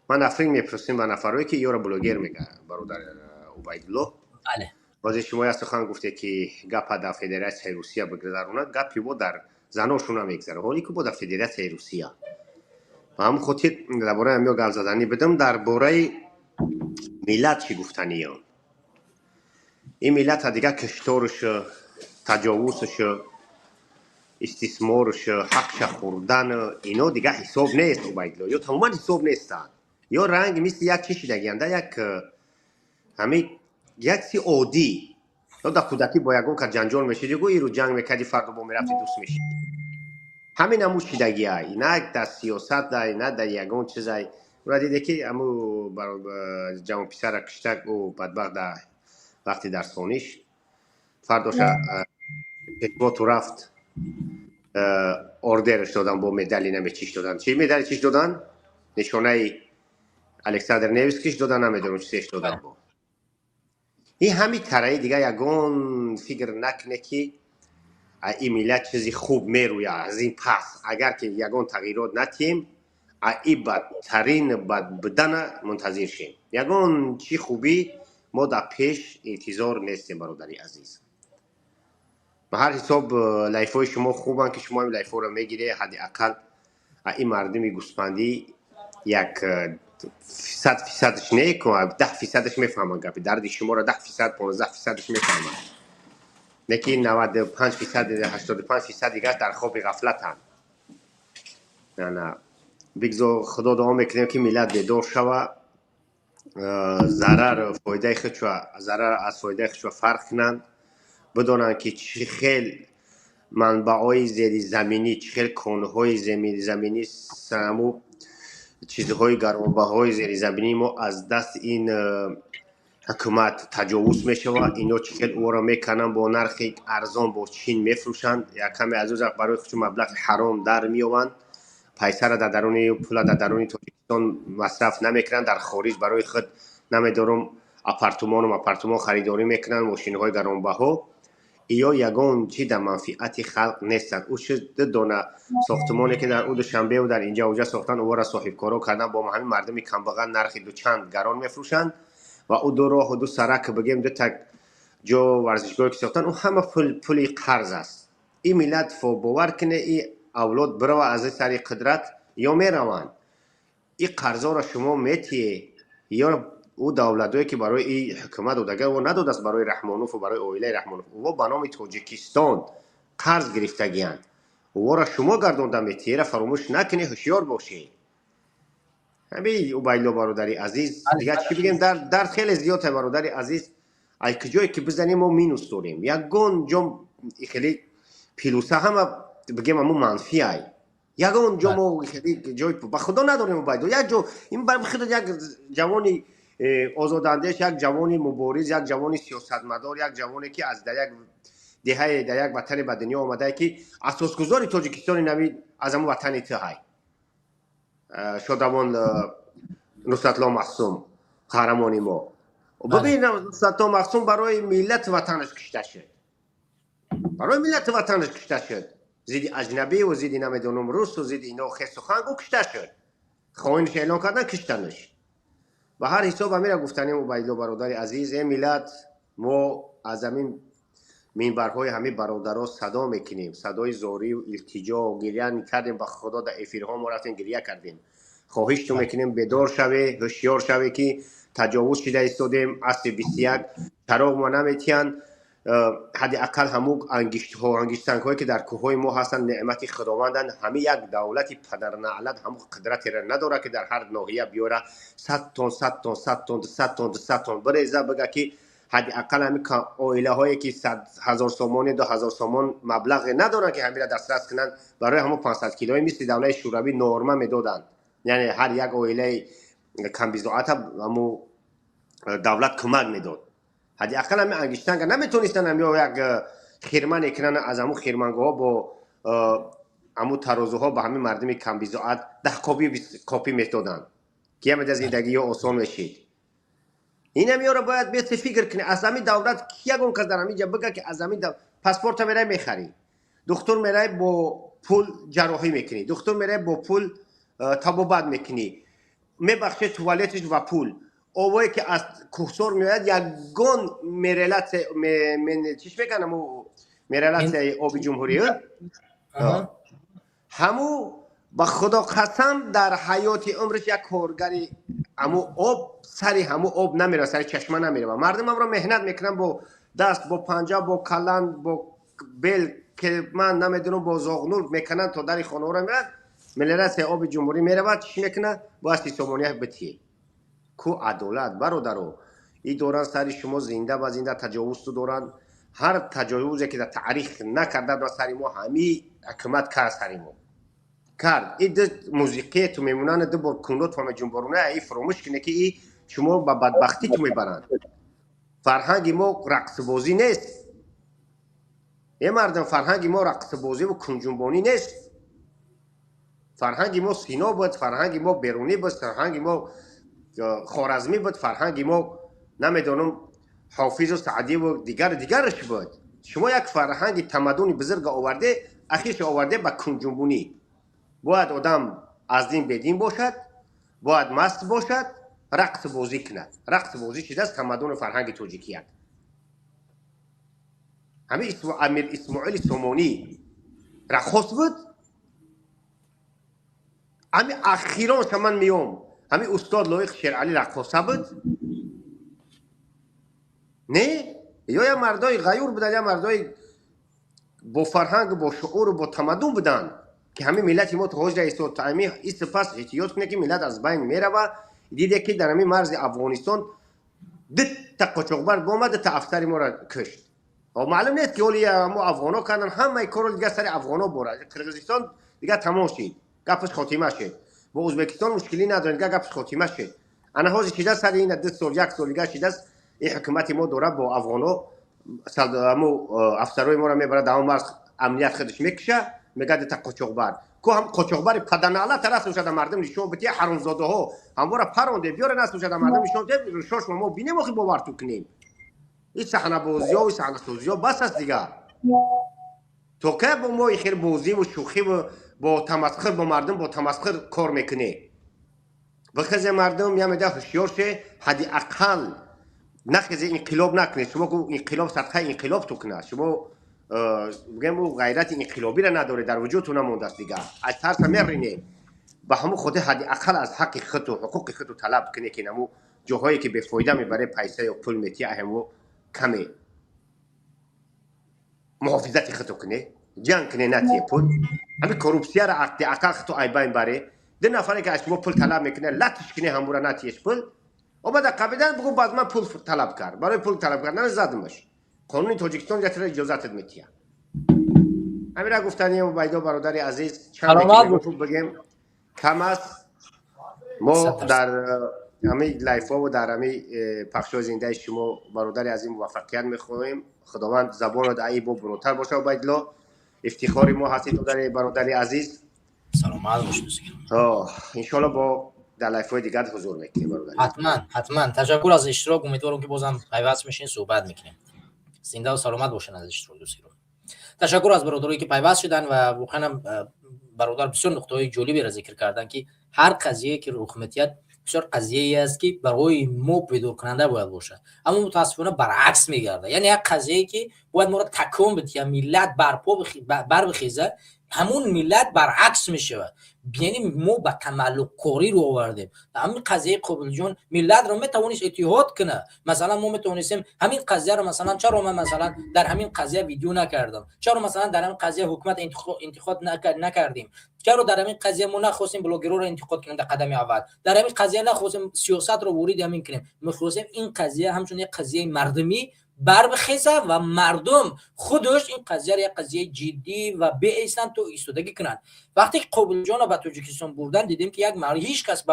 من افرین میپرسیم به نفرهایی که یا را بلاگر میگه برادر عبیدالله. بله. بازی شما یا سخن گفته که گپ در فدراسیون روسیه بگذروند، گپی با در زناشون هم میگذره، حالی که با در فدراسیون روسیه. و هم خودی درباره همین گپ زدنی بدم. درباره ملت چی گفتنی هم. این ملت دیگه کشتارش، تجاوزش، استثمارش، حقش خوردن اینا دیگه حساب نیست عبیدالله، یا تماما حساب نیستن. یا رنگ مثل یک کشیدگینده، یک همین یک سی عادی. تو در کودکی با یگان که جنجال میشید، یگو ای رو جنگ میکردی، فردا با میرفتی دوست میشید. همین همون چیدگی های، نه در سیاست داری، نه در یگان چیزایی. را دیده که همون جوان پیسر کشتک و بدبخت در وقتی در سانیش فرداش کشوا تو رفت، اردرش دادن با مدلی نمیچیش دادن. چی مدلی چیش دادن؟ نشانه الکساندر نیویسکیش دادن، نمیدونم چیش دادن. با این همین طرحی دیگه یگان فکر نکنه که این ملت چیزی خوب میروید از این پس. اگر که یگان تغییرات نتیم، ای بدترین بد بودن منتظر شیم. یگان چی خوبی ما در پیش انتظار نیستیم برادری عزیز. به هر حساب لایفای شما خوبن که شما این لایفا رو میگیره. حداقل این مردمی گوسفندی یک 100% نه که 10%ش میفهمن گپی درد شما را 10% 15%ش میفهمن، نه که 95% 85% دیگه در خواب غفلتن. نه بگذار خدا دعا میکنیم که ملت بیدار شوه، ضرر فایده خودشو ضرر از فایده خودشو فرق کنن، بدونن که چه خیل منبعای زیر زمینی، چه خیل کانهای زمینی سمو چیزهای گرانبهای زیر زمینی ما از دست این حکومت تجاوز میشه و اینا چه خیل او را میکنن با نرخ ارزان با چین میفروشند. یک کمی از او برای خودشون مبلغ حرام در میآوند، پیسه را در درون پول در درون تاجیکستان مصرف نمیکنن، در خارج برای خود نمیدارم آپارتمان خریداری میکنن، ماشین های گرانبها. یا یگان چی در منفعت خلق نیستند. او چه دونه ساختمانی که در او دوشنبه و در اینجا اوجا ساختن او را صاحب کارا کردن با همین مردمی کمبغل نرخ دو چند گران میفروشند و او دو راه و دو سرک بگیم دو تک جو ورزشگاهی که ساختن او همه پولی قرض است. این ملت فو باور کنه این اولاد برو از سری قدرت یا میروند. این قرضا را شما میتیه یا او دولتایی که برای این حکومت و دیگر و نداد است برای رحمانوف و برای اویله رحمانوف و به نام تاجیکستان قرض گرفتگیان و را شما گردانده میتیه را فراموش نکنی، هوشیار باشی. همین او بایلو برادری عزیز دیگه چی بگیم، در خیلی زیاده برادری عزیز. ای کجایی که بزنیم ما مینوس داریم، یگان جام خیلی پیلوسه همه بگیم همون منفی ای یگان جا ما خیلی جای به خدا نداریم. باید یک جو این برای خود یک جوانی آزاداندیش، یک جوانی مبارز، یک جوانی سیاستمدار، یک جوانی که از در یک دهه در یک وطن به دنیا آمده که اساسگذار تاجیکستان نوید از همون وطن های شادمان نصرت الله معصوم قهرمانی ما. ببین نصرت الله معصوم برای ملت وطنش کشته شد، برای ملت وطنش کشته شد، زید اجنبی و زید نمیدونم روس و زید اینا خس و خنگ و کشته شد، خواهینش اعلان کردن کشتنش. و هر حساب همین گفتنیم عبیدالله برادر عزیز، این ملت ما از همین منبرهای همین برادرها صدا میکنیم، صدای زاری و التجا و گریه میکردیم، به خدا در افیرها ما رفتیم گریه کردیم. خواهش تو میکنیم بیدار شوی، هوشیار شوی که تجاوز شده ایستادیم. اصل 21 چراغ ما نمیتین، حداقل همون انگشتنگ هایی که در کوههای ما هستن نعمت خداوندن. همه یک دولت پدر نعلت همون قدرتی را نداره که در هر ناحیه بیاره 100 تن 100 تن 100 تن 100 تن 200 تن بریزه بگه که حداقل همین عائله هایی که 100,000 سومان 2,000 سومان مبلغ ندارن که همین را دسترس کنن، برای همون 500 کیلویی مثل دولت شوروی نورما میدادن. یعنی هر یک عائله کم بیزاعت همون دولت کمک میداد. حداقل همین انگشتنگ نمیتونستن همین یک خیرمن کنن، از همون خیرمنگاه با همون ترازوها به همین مردم کم بیزاعت 10 کاپی میدادن که همین زندگی آسان میشید. این همیارا باید بیت فکر کنی. از همین دولت یگون کس در همین جا بگه که از همین پاسپورت میره میخری، دکتر میره با پول جراحی میکنی، دکتر میره با پول طبابت میکنی، میبخشه توالتش و پول. اوایی که از کوهسار میاد یگون میرلت چیش میکنم میرلت آب جمهوری همو با خدا قسم در حیات عمرش یک کارگری همو آب سری همو آب نمیره، سری چشمه نمیره. مردم هم را مهنت میکنن با دست، با پنجه، با کلن، با بیل که من نمیدونم با زاغنور میکنن تا در خانه را میرن. ملت آب جمهوری میره و چی میکنه با اصلی سامانیه بتیه کو عدالت برادرو. این دوران سری شما زنده و زنده تجاوز تو دوران، هر تجاوزی که در تاریخ نکرده در سری ما همی حکومت کرد سری ما کرد. این موسیقی تو میمونن دو بار کنوت و جنبارونه ای فراموش کنه که ای شما با بدبختی تو میبرن. فرهنگ ما رقص بازی نیست. این مردم فرهنگ ما رقص بازی و کنجنبانی نیست. فرهنگ ما سینا بود، فرهنگ ما بیرونی بود، فرهنگ ما خوارزمی بود، فرهنگ ما نمیدونم حافظ و سعدی و دیگرش بود. شما یک فرهنگ تمدنی بزرگ آورده، اخیش آورده با کنجنبونی. باید آدم از دین بدین باشد، باید مست باشد، رقص بازی کند. رقص بازی چیز است؟ تمدن فرهنگ تاجیکیت. همین امیر اسماعیل سومونی رقاص بود. همین اخیرا من میام همین استاد لایق شیرعلی رقاصه بود. نه یا مردای غیور بودن یا مردای با فرهنگ با شعور و با تمدن بودن که همین ملت ما تو حجر ایستاد. تا همین این سپس احتیاط کنه که ملت از بین میره و دیده که در همین مرز افغانستان ده تا قاچاقبر آمد تا افسر ما را کشت. و معلوم نیست که اولی ما افغانا کردن همه کارو دیگه سر افغانا بره. قرقیزستان دیگه تمام شد، گپش خاتمه شد. با ازبکستان مشکلی ندارن دیگه، گپش خاتمه شد. انا حاضر چیزا سر این 2 سال 1 سال دیگه چیزا این حکومت ما داره با افغانا سلامو افسرای ما را میبره در مرز امنیت خودش میکشه، میگه تا قاچاقبر کو هم قاچاقبر پدناله طرف شده مردم نشون بده. حرومزاده ها همواره پرونده بیاره ناس شده مردم نشون بده. روشش ما ببینیم خو باور تو کنیم. این صحنه بازی و صحنه سازی بس است دیگه. تو که با ما خیر بازی و شوخی و با تمسخر با مردم با تمسخر کار میکنه. بخزه مردم یا میده هوشیار شه، حدی اقل نخزه انقلاب نکنه. شما کو انقلاب صدقه انقلاب تو کنه. شما بگم او غیرت انقلابی را نداره در وجودتون نمونده است دیگه. از ترس میرینه به همون خود حدی اقل از حق خود و حقوق خود طلب کنه که نمو جاهایی که به فایده میبره پیسه یا پول میتی اهمو کمه محافظت خود کنه، جنگ کنه نتیه پول. همین کروپسیا را عقد اقل خود ای بین بره. 2 نفری که از ما پول طلب میکنه لطش کنه همورا نتیش پول. و بعد قبیدن بگو باز من پول طلب کرد. برای پول طلب کردن زدمش. قانون تاجیکستان جاتر اجازت میتیه. همین را گفتنی و بایدو برادر عزیز چند دقیقه بگیم کم است. ما در همین لایف ها و در همین پخش های زنده شما برادر عزیز موفقیت میخواهیم. خداوند زبان دعایی با بروتر باشه و بایدلا افتخار ما هستید در برادر عزیز. سلامت باشید. ان شاء الله با در لایف های دیگر حضور میکنیم برادر. حتما تشکر از اشتراک. امیدوارم که بازم پیوست میشین صحبت میکنیم. زنده و سلامت باشین از اشتراک دوستان. تشکر از برادرایی که پیوست شدن و واقعا برادر بسیار نقطه‌های جالبی را ذکر کردن که هر قضیه که رخ میاد بسیار قضیه‌ای است که برای ما پیدا کننده باید باشه، اما متاسفانه برعکس میگرده. یعنی یک قضیه‌ای که باید ما را تکون بده، ملت بر بخیزه، همون ملت برعکس میشه. یعنی ما به تملق کاری رو آوردیم. همین قضیه قبول جون ملت رو میتونیش اتحاد کنه. مثلا ما میتونیم همین قضیه رو مثلا چرا من مثلا در همین قضیه ویدیو نکردم، چرا مثلا در همین قضیه حکومت انتقاد نکردیم، چرا در همین قضیه ما نخواستیم بلاگرها رو انتقاد کنیم در قدم اول، در همین قضیه نخواستیم سیاست رو ورید همین کنیم. میخواستیم این قضیه همچون یک قضیه مردمی بر بخیزه و مردم خودش این قضیه را یک قضیه جدی و بی‌ایستان تو ایستادگی کنند. وقتی قبول جان رو به تاجیکستان بردن دیدیم که یک مرد هیچ کس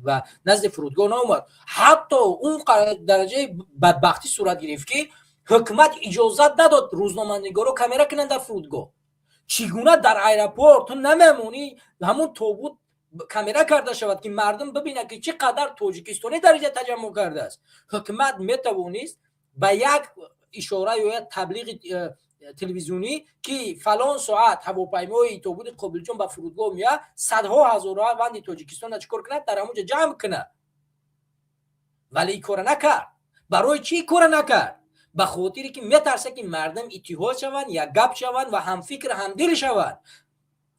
و نزد فرودگاه نامد. حتی اون درجه بدبختی صورت گرفت که حکومت اجازه نداد روزنامه‌نگارا کامera کنند در فرودگاه. چگونه در ایرپورت تو نمیمونی همون توبوت کامera کرده شود که مردم ببینه که چقدر تاجیکستانی درجه تجمع کرده است. حکومت میتوانست با یک اشاره یا یک تبلیغ تلویزیونی که فلان ساعت هواپیمای توبوت قبولجان به فرودگاه میاد، صدها هزارها وند تاجیکستان چیکار کنه در همونجا جمع کنه، ولی کار نکرد. برای چی کار نکرد؟ به خاطری که میترسه که مردم اتحاد شوند یا گپ شوند و هم فکر هم دل شوند.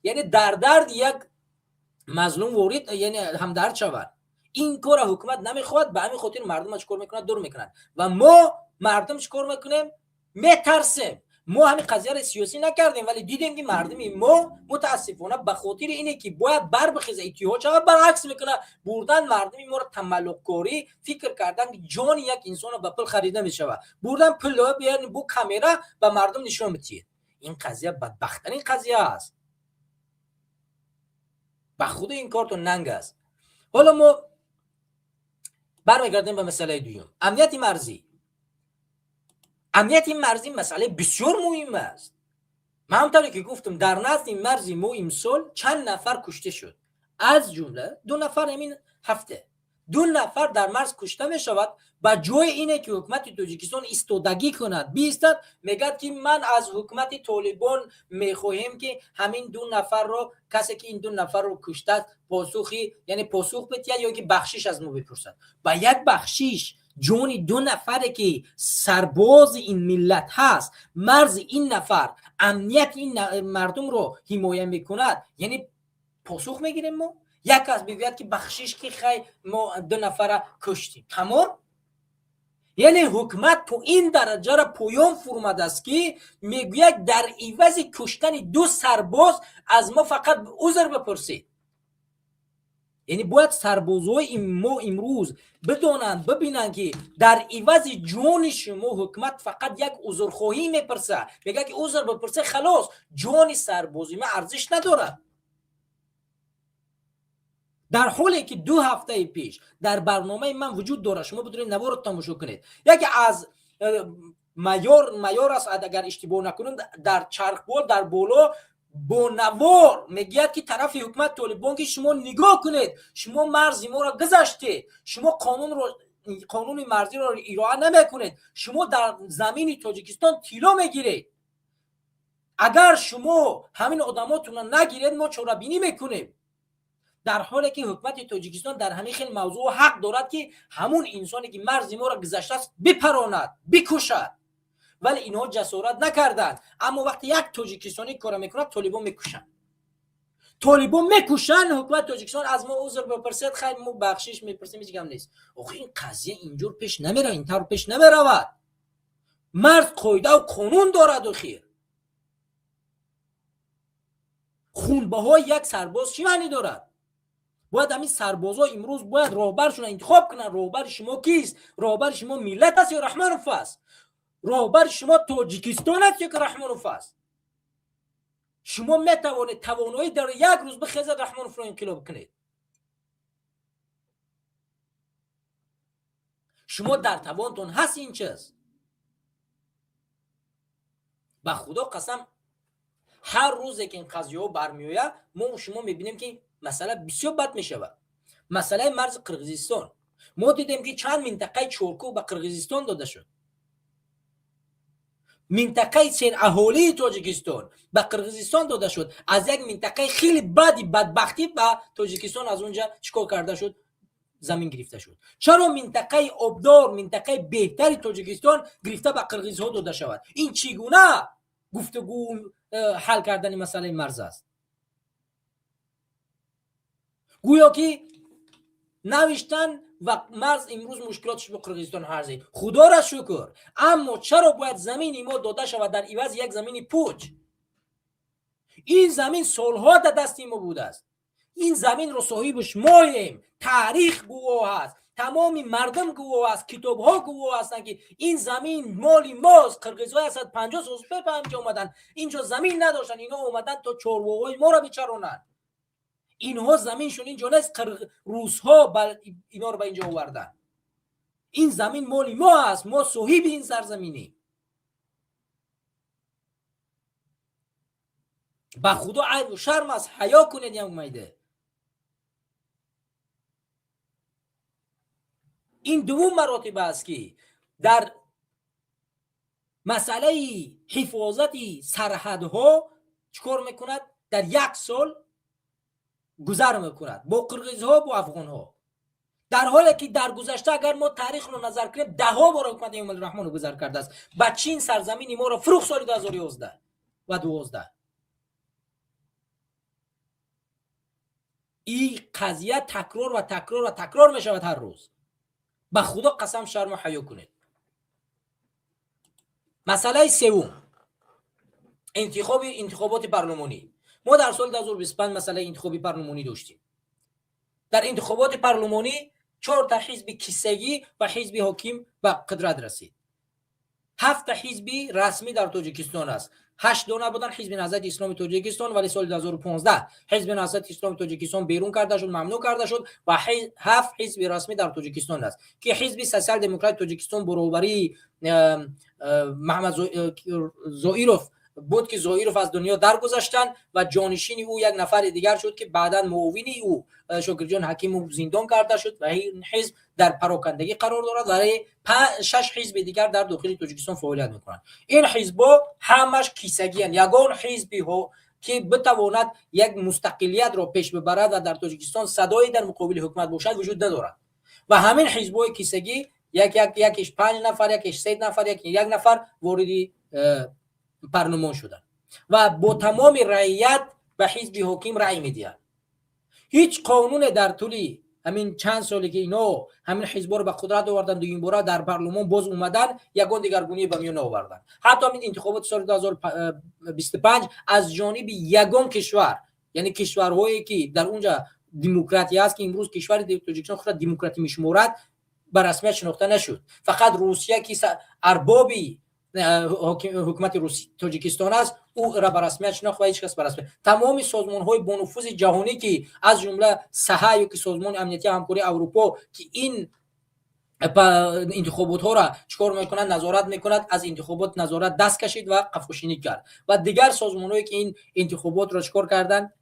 یعنی در درد یک مظلوم وارد یعنی هم درد شوند. این کار حکومت نمیخواد، به همین خاطر مردم چیکار میکنن؟ دور میکنن. و ما مردم چیکار میکنیم؟ میترسیم. ما همین قضیه رو سیاسی نکردیم ولی دیدیم که مردم ما متاسفانه به خاطر اینه که باید بر بخیزه اتحاد شود برعکس میکنه. بردن مردم ما رو تملق کاری فکر کردن که جان یک انسان رو به پول خریده میشود. بردن پول بیان بو کامera به مردم نشون میدید. این قضیه بدبختانه قضیه است. به خود این کار تو ننگ است. حالا ما برمیگردیم به مسئله دوم، امنیت مرزی. امنیت مرزی مسئله بسیار مهم است. من همونطوری که گفتم در نزد مرزی ما امسال چند نفر کشته شد، از جمله 2 نفر همین هفته 2 نفر در مرز کشته می شود. با جای اینه که حکومت تاجیکستان ایستادگی کند بیستد، میگه که من از حکومت طالبان میخواهیم که همین 2 نفر رو، کسی که این 2 نفر رو کشته پاسخی، یعنی پاسخ بده یا که بخشش از ما بپرسد. با یک بخشش جون 2 نفره که سرباز این ملت هست، مرز این نفر، امنیت این مردم رو حمایت میکند، یعنی پاسخ میگیریم ما. یک کس بگوید که بخشش که خیلی ما 2 نفر کشتیم، تمام. یعنی حکومت تو این درجه را پایان فرموده است که میگوید در عوض کشتن 2 سرباز از ما فقط عذر بپرسید. یعنی باید سربازای ما امروز بدانند، ببینند که در عوض جان شما حکومت فقط یک عذرخواهی میپرسه، میگه که عذر بپرسه خلاص، جان سربازی ما ارزش ندارد. در حالی که 2 هفته پیش در برنامه من وجود داره، شما بتونید نوار رو تماشا کنید، یکی از مایور است اگر اشتباه نکنم، در چرخبال در بالا با نوار میگه که طرف حکومت طالبان که شما نگاه کنید، شما مرز ما را گذاشتید، شما قانون مرزی را اجرا نمیکنید، شما در زمین تاجیکستان تیلا میگیرید. اگر شما همین آدماتون را نگیرید ما چاره‌بینی میکنیم. در حالی که حکومت تاجیکستان در همین خیلی موضوع حق دارد که همون انسانی که مرز ما را گذشته است بپراند، بکشد، ولی اینها جسارت نکردند. اما وقتی یک تاجیکستانی کار میکند، طالبان میکشند. حکومت تاجیکستان از ما عذر بپرسید، خیلی ما بخشش میپرسیم، هیچ هم نیست. آخه این قضیه اینجور پیش نمیره، اینطور پیش نمیرود. مرز قاعده و قانون دارد و خیر. خونبهای یک سرباز چی معنی دارد؟ باید همین سربازا امروز باید راهبرشون انتخاب کنن. راهبر شما کیست؟ راهبر شما ملت است یا رحمانوف است؟ راهبر شما تاجیکستان است یا که رحمانوف است؟ شما میتوانید توانایی در یک روز بخیزید رحمانوف را انقلاب کنید. شما در توانتون هست این چیز؟ به خدا قسم هر روزی که این قضیه ها برمیآید ما شما میبینیم که مسئله بسیار بد میشود. مسئله مرز قرقیزستان، ما دیدیم که چند منطقه چورکو به قرقیزستان داده شد. منطقه سین اهالی تاجیکستان به قرقیزستان داده شد. از یک منطقه خیلی بدبختی به تاجیکستان از اونجا چیکار کرده شد؟ زمین گرفته شد. چرا منطقه آبدار، منطقه بهتری تاجیکستان گرفته به قرقیزها داده شود؟ این چگونه گفتگو حل کردن مسئله مرز است؟ گویا که نوشتن و مرز امروز مشکلاتش با قرقیزستان حل. خدا را شکر. اما چرا باید زمین ما داده شود در عوض یک زمین پوچ؟ این زمین سالها در دست ما بوده است. این زمین رو صاحبش ماییم. تاریخ گواه است، تمامی مردم گواه است، کتاب ها گواه هستند که این زمین مالی ماست. قرقیزها 150 سال پیش اومدن اینجا زمین نداشتن، اینا اومدن تا چارواهای ما را بچرونن. اینها زمینشون اینجا نیست، روس‌ها اینا رو به اینجا آوردن. این زمین مالی ما است، ما صاحب این سرزمینی. با خدا عیب و شرم است، حیا کنید. یک میده این دوم مراتب است که در مسئله حفاظت سرحدها چکار میکند؟ در 1 سال گذر میکند با قرقیزها با افغانها، در حالی که در گذشته اگر ما تاریخ رو نظر کنیم 10 بار حکومت امام الرحمن رو گذر کرده است. با چین سرزمین ما رو فروخت سال 2011 و 12. این قضیه تکرار و تکرار و تکرار می شود هر روز. به خدا قسم شرم و حیا کنید. مسئله سوم، انتخابات پارلمانی. ما در سال 2025 مسئله انتخابی پارلمانی داشتیم. در انتخابات پارلمانی 4 تا حزب کیسگی و حزب حاکم به قدرت رسید. 7 تا حزب رسمی در تاجیکستان است. 8 دانه بودن حزب نهضت اسلامی تاجیکستان، ولی سال 2015 حزب نهضت اسلامی تاجیکستان بیرون کرده شد، ممنوع کرده شد و 7 حزب رسمی در تاجیکستان است که حزب سوسیال دموکرات تاجیکستان برابری محمد زائیروف بود که ظاهرов از دنیا درگذشتن و جانشین او یک نفر دیگر شد که بعدا معاون او شکرجان حکیمov زندان کرده شد و این حزب در پراکندگی قرار دارد. برای 6 حزب دیگر در داخل تاجیکستان فعالیت میکنند. این حزب‌ها همش کیسگی اند. یگان حزبی ها که بتواند یک مستقلیت را پیش ببرد و در تاجیکستان صدایی در مقابل حکومت باشد وجود ندارد و همین حزب‌های کیسگی یکیش 5 نفر، یکیش 3 نفر، یک نفر وارد پارلمان شدن و با تمام رعیت به حزب حاکم رأی میدهند. هیچ قانون در طول همین چند سالی که اینا همین حزب‌ها رو به قدرت آوردن دویم بار در پارلمان باز اومدن یگان دیگرگونی به میان آوردن. حتی همین انتخابات سال 2025 از جانب یگان کشور، یعنی کشورهایی که در اونجا دموکراتی است که امروز کشور تاجیکستان خود دموکراتی میشمارد به رسمیت شناخته نشد. فقط روسیه که اربابی حکومت روسی تاجیکستان است او را به رسمیت شناخت و هیچ کس به رسمیت. تمام سازمان‌های با نفوذ جهانی که از جمله سها که سازمان امنیتی همکاری اروپا که این انتخابات ها را چیکار میکنند نظارت میکند، از انتخابات نظارت دست کشید و قفوشینی کرد و دیگر سازمان‌هایی که این انتخابات را چیکار کردن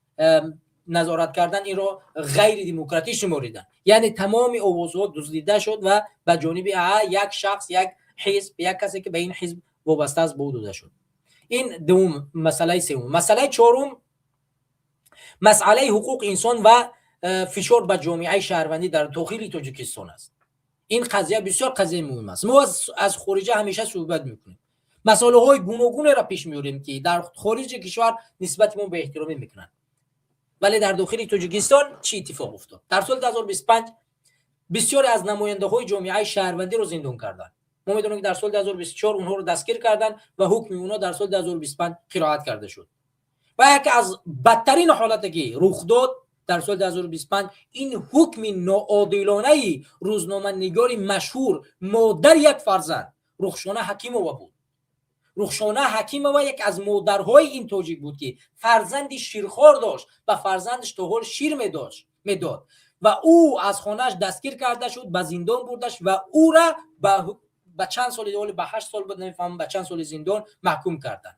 نظارت کردن این را غیر دموکراتیک شماریدن. یعنی تمام آوازها دزدیده شد و به جانب یک شخص، یک حزب، یک کسی که به این حزب وابسته است داده شد. این دوم مسئله سوم. مسئله چهارم مسئله حقوق انسان و فشار به جامعه شهروندی در داخل تاجیکستان است. این قضیه بسیار قضیه مهم است. ما از خارجه همیشه صحبت میکنیم، مسائل های گوناگون را پیش میاریم که در خارج کشور نسبت ما به احترامی میکنن، ولی در داخل تاجیکستان چی اتفاق افتاد؟ در سال 2025 بسیاری از نماینده های جامعه شهروندی رو زندان کردند. ما میدونیم که در سال 2024 اونها رو دستگیر کردن و حکم اونها در سال 2025 قرائت کرده شد. و یکی از بدترین حالتی که رخ داد در سال 2025 این حکم ناعادلانه روزنامه‌نگار مشهور مادر یک فرزند رخشانه حکیمова بود. رخشانه حکیمova یک از مادرهای این تاجیک بود که فرزندی شیرخوار داشت و فرزندش تا حال شیر میداد و او از خانهش دستگیر کرده شد، به زندان بردش و او را به چند سال دیگه به 8 سال بود نمیفهمم به چند سال زندان محکوم کردن.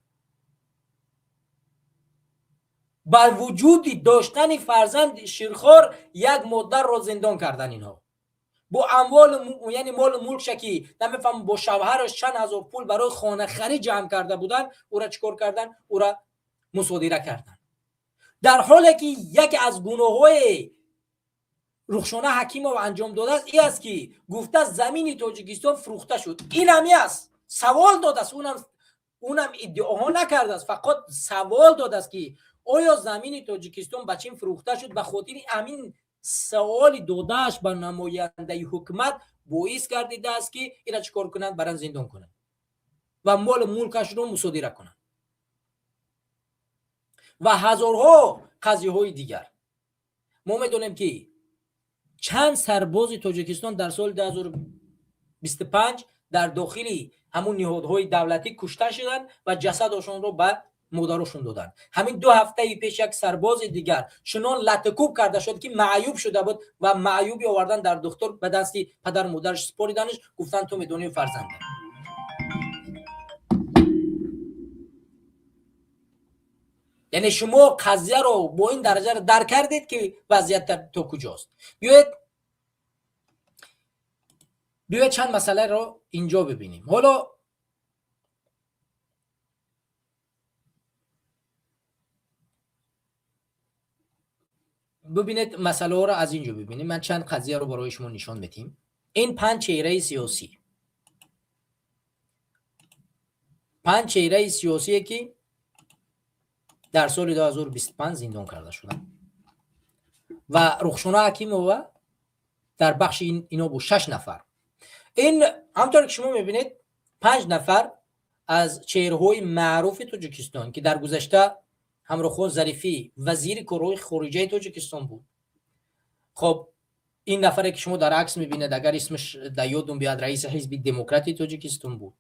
با وجود داشتن فرزند شیرخوار یک مادر را زندان کردن اینها با اموال یعنی مال ملک شکی نمیفهم با شوهرش چند هزار پول برای خانه خرید جمع کرده بودن، او را چیکار کردن؟ او را مصادره کردن. در حالی که یکی از گناه‌های رخشانه حکیمov انجام داده است این است که گفته زمین تاجیکستان فروخته شد. این همی است، سوال داده است، اونم ادعاها نکرده است، فقط سوال داده است که آیا زمین تاجیکستان به چین فروخته شد؟ به خاطر همین سوال دادهش به نماینده حکومت باعث گردیده است که اینا چیکار کنند؟ برن زندان کنند و مال ملکش رو مصادره کنند و هزارها قضیه های دیگر. ما میدونیم که چند سرباز تاجیکستان در سال 2025 در داخل همون نهادهای دولتی کشته شدند و جسدشون رو به مادرشون دادن. همین 2 هفته پیش یک سرباز دیگر چنان لطکوب کرده شد که معیوب شده بود و معیوبی آوردن در دختر به دست پدر مادرش سپاریدنش، گفتن تو میدونی فرزنده. یعنی شما قضیه رو با این درجه رو درک کردید که وضعیت تا کجاست. بیاید چند مسئله رو اینجا ببینیم. حالا ببینید مسئله ها رو از اینجا ببینیم. من چند قضیه رو برای شما نشان بدیم. این 5 چهره سیاسی، 5 چهره سیاسی که در سال 2025 زندان کرده شدن و رخشانه حکیمova در بخش اینا بود 6 نفر. این همطور که شما میبینید 5 نفر از چهره‌های معروف تاجیکستان که در گذشته همراخوان ظریفی وزیر کارهای خارجه تاجیکستان بود. خب این نفری که شما در عکس میبینید اگر اسمش در یادم بیاد رئیس حزب دموکراتی تاجیکستان بود،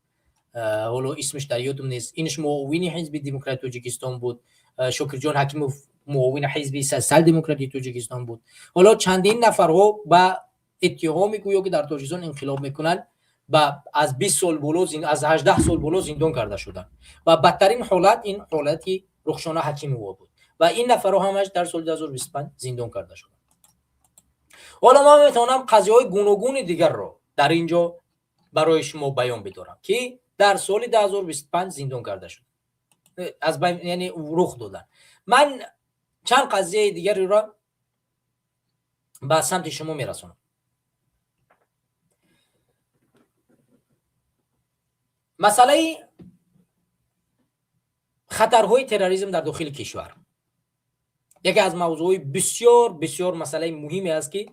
حالا اسمش در یادم نیست، اینش معاون حزب دموکراتی تاجیکستان بود. شکرجان حکیمov معاون حزب سوسیال دموکراتی تاجیکستان بود. حالا چندین نفرها با اتهام میگوید که در تاجیکستان انقلاب میکنن و از 20 سال بالا از 18 سال بالا زندان کرده شدن و بدترین حالت این حالتی رخشانه حکیمی بود و این نفرها همش در سال 2025 زندان کرده شدن. حالا من میتونم قضیه‌های گوناگون دیگر رو در اینجا برای شما بیان بدارم که در سال 2025 زندان کرده شد، از یعنی رخ دادن. من چند قضیه دیگری را به سمت شما میرسونم. مسئله خطرهای تروریسم در داخل کشور یکی از موضوعی بسیار بسیار مسئله مهمی است که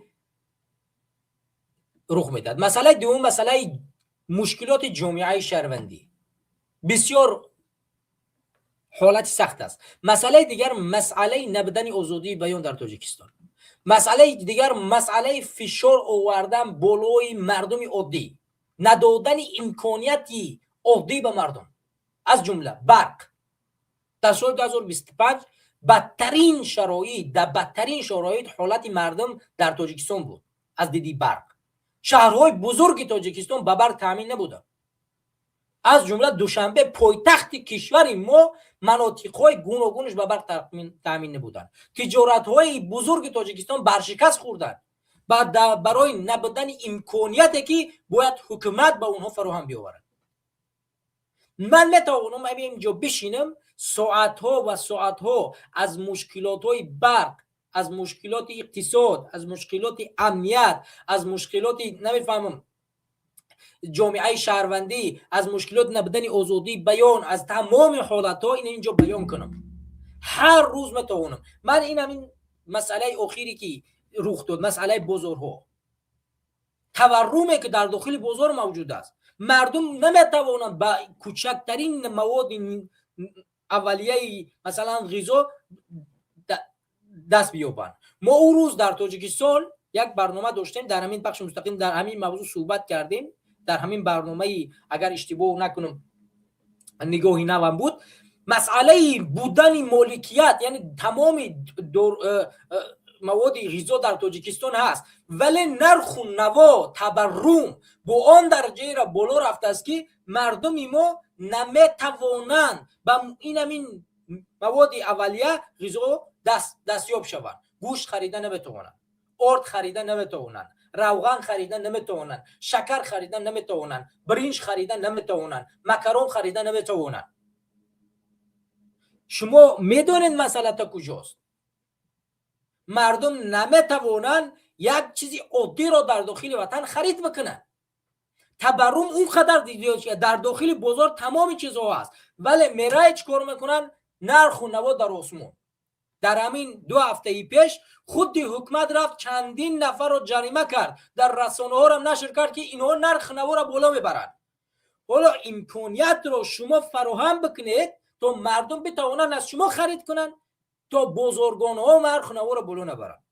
رخ میداد. مسئله دوم مسئله مشکلات جامعه شهروندی، بسیار حالت سخت است. مسئله دیگر مسئله نبودن آزادی بیان در تاجیکستان. مسئله دیگر مسئله فشار آوردن بالای مردم عادی، ندادن امکانیتی عادی به مردم، از جمله برق. در سال 2025 بدترین شرایط حالت مردم در تاجیکستان بود از دیدی برق. شهرهای بزرگ تاجیکستان به برق تامین نبودند، از جمله دوشنبه پایتخت کشور ما مناطق‌های گوناگونش به برق تامین نبودند. تجارت‌های بزرگ تاجیکستان برشکست خوردند برای نبودن امکانیتی که باید حکومت به اونها فراهم بیاورد. من میتوانم اینجا بشینم ساعت‌ها و ساعت‌ها از مشکلات‌های برق، از مشکلات اقتصاد، از مشکلات امنیت، از مشکلات نمیفهمم جامعه شهروندی، از مشکلات نبودن آزادی بیان، از تمام حالت‌ها اینجا بیان کنم. هر روز میتوانم. من این مسئله اخیری که رخ داد، مسئله بازارها، تورمی که در داخل بازار موجود است، مردم نمیتوانند با کوچکترین مواد اولیه مثلا غذا دست بیابند. ما اون روز در تاجیکستان یک برنامه داشتیم، در همین بخش مستقیم در همین موضوع صحبت کردیم. در همین برنامه اگر اشتباه نکنم نگاهی نوام بود، مسئله بودن مالکیت، یعنی تمام مواد غذا در تاجیکستان هست ولی نرخ و نوا تورم با آن درجه را بالا رفته است که مردم ما نمیتوانند با این مواد اولیه غذا دستیاب شوند. گوشت خریدن نمیتوانند، آرد خریدن نمیتوانند، روغن خریدن نمیتوانند، شکر خریدن نمیتوانند، برنج خریدن نمیتوانند، مکرون خریدن نمیتوانند. شما میدونید مسئله تا کجاست؟ مردم نمیتوانند یک چیزی عادی را در داخل وطن خرید بکنند. تورم اون قدر دیده در داخل بازار تمام چیزها هست ولی میرای چیکار میکنن؟ نرخ و نوا در آسمان. در همین 2 هفته پیش خود حکومت رفت چندین نفر رو جریمه کرد، در رسانه ها هم نشر کرد که اینها نرخ نوا را بالا میبرند. حالا امکانیت رو شما فراهم بکنید تا مردم بتوانند از شما خرید کنند تا بازارگان ها نرخ نوا را بالا نبرند.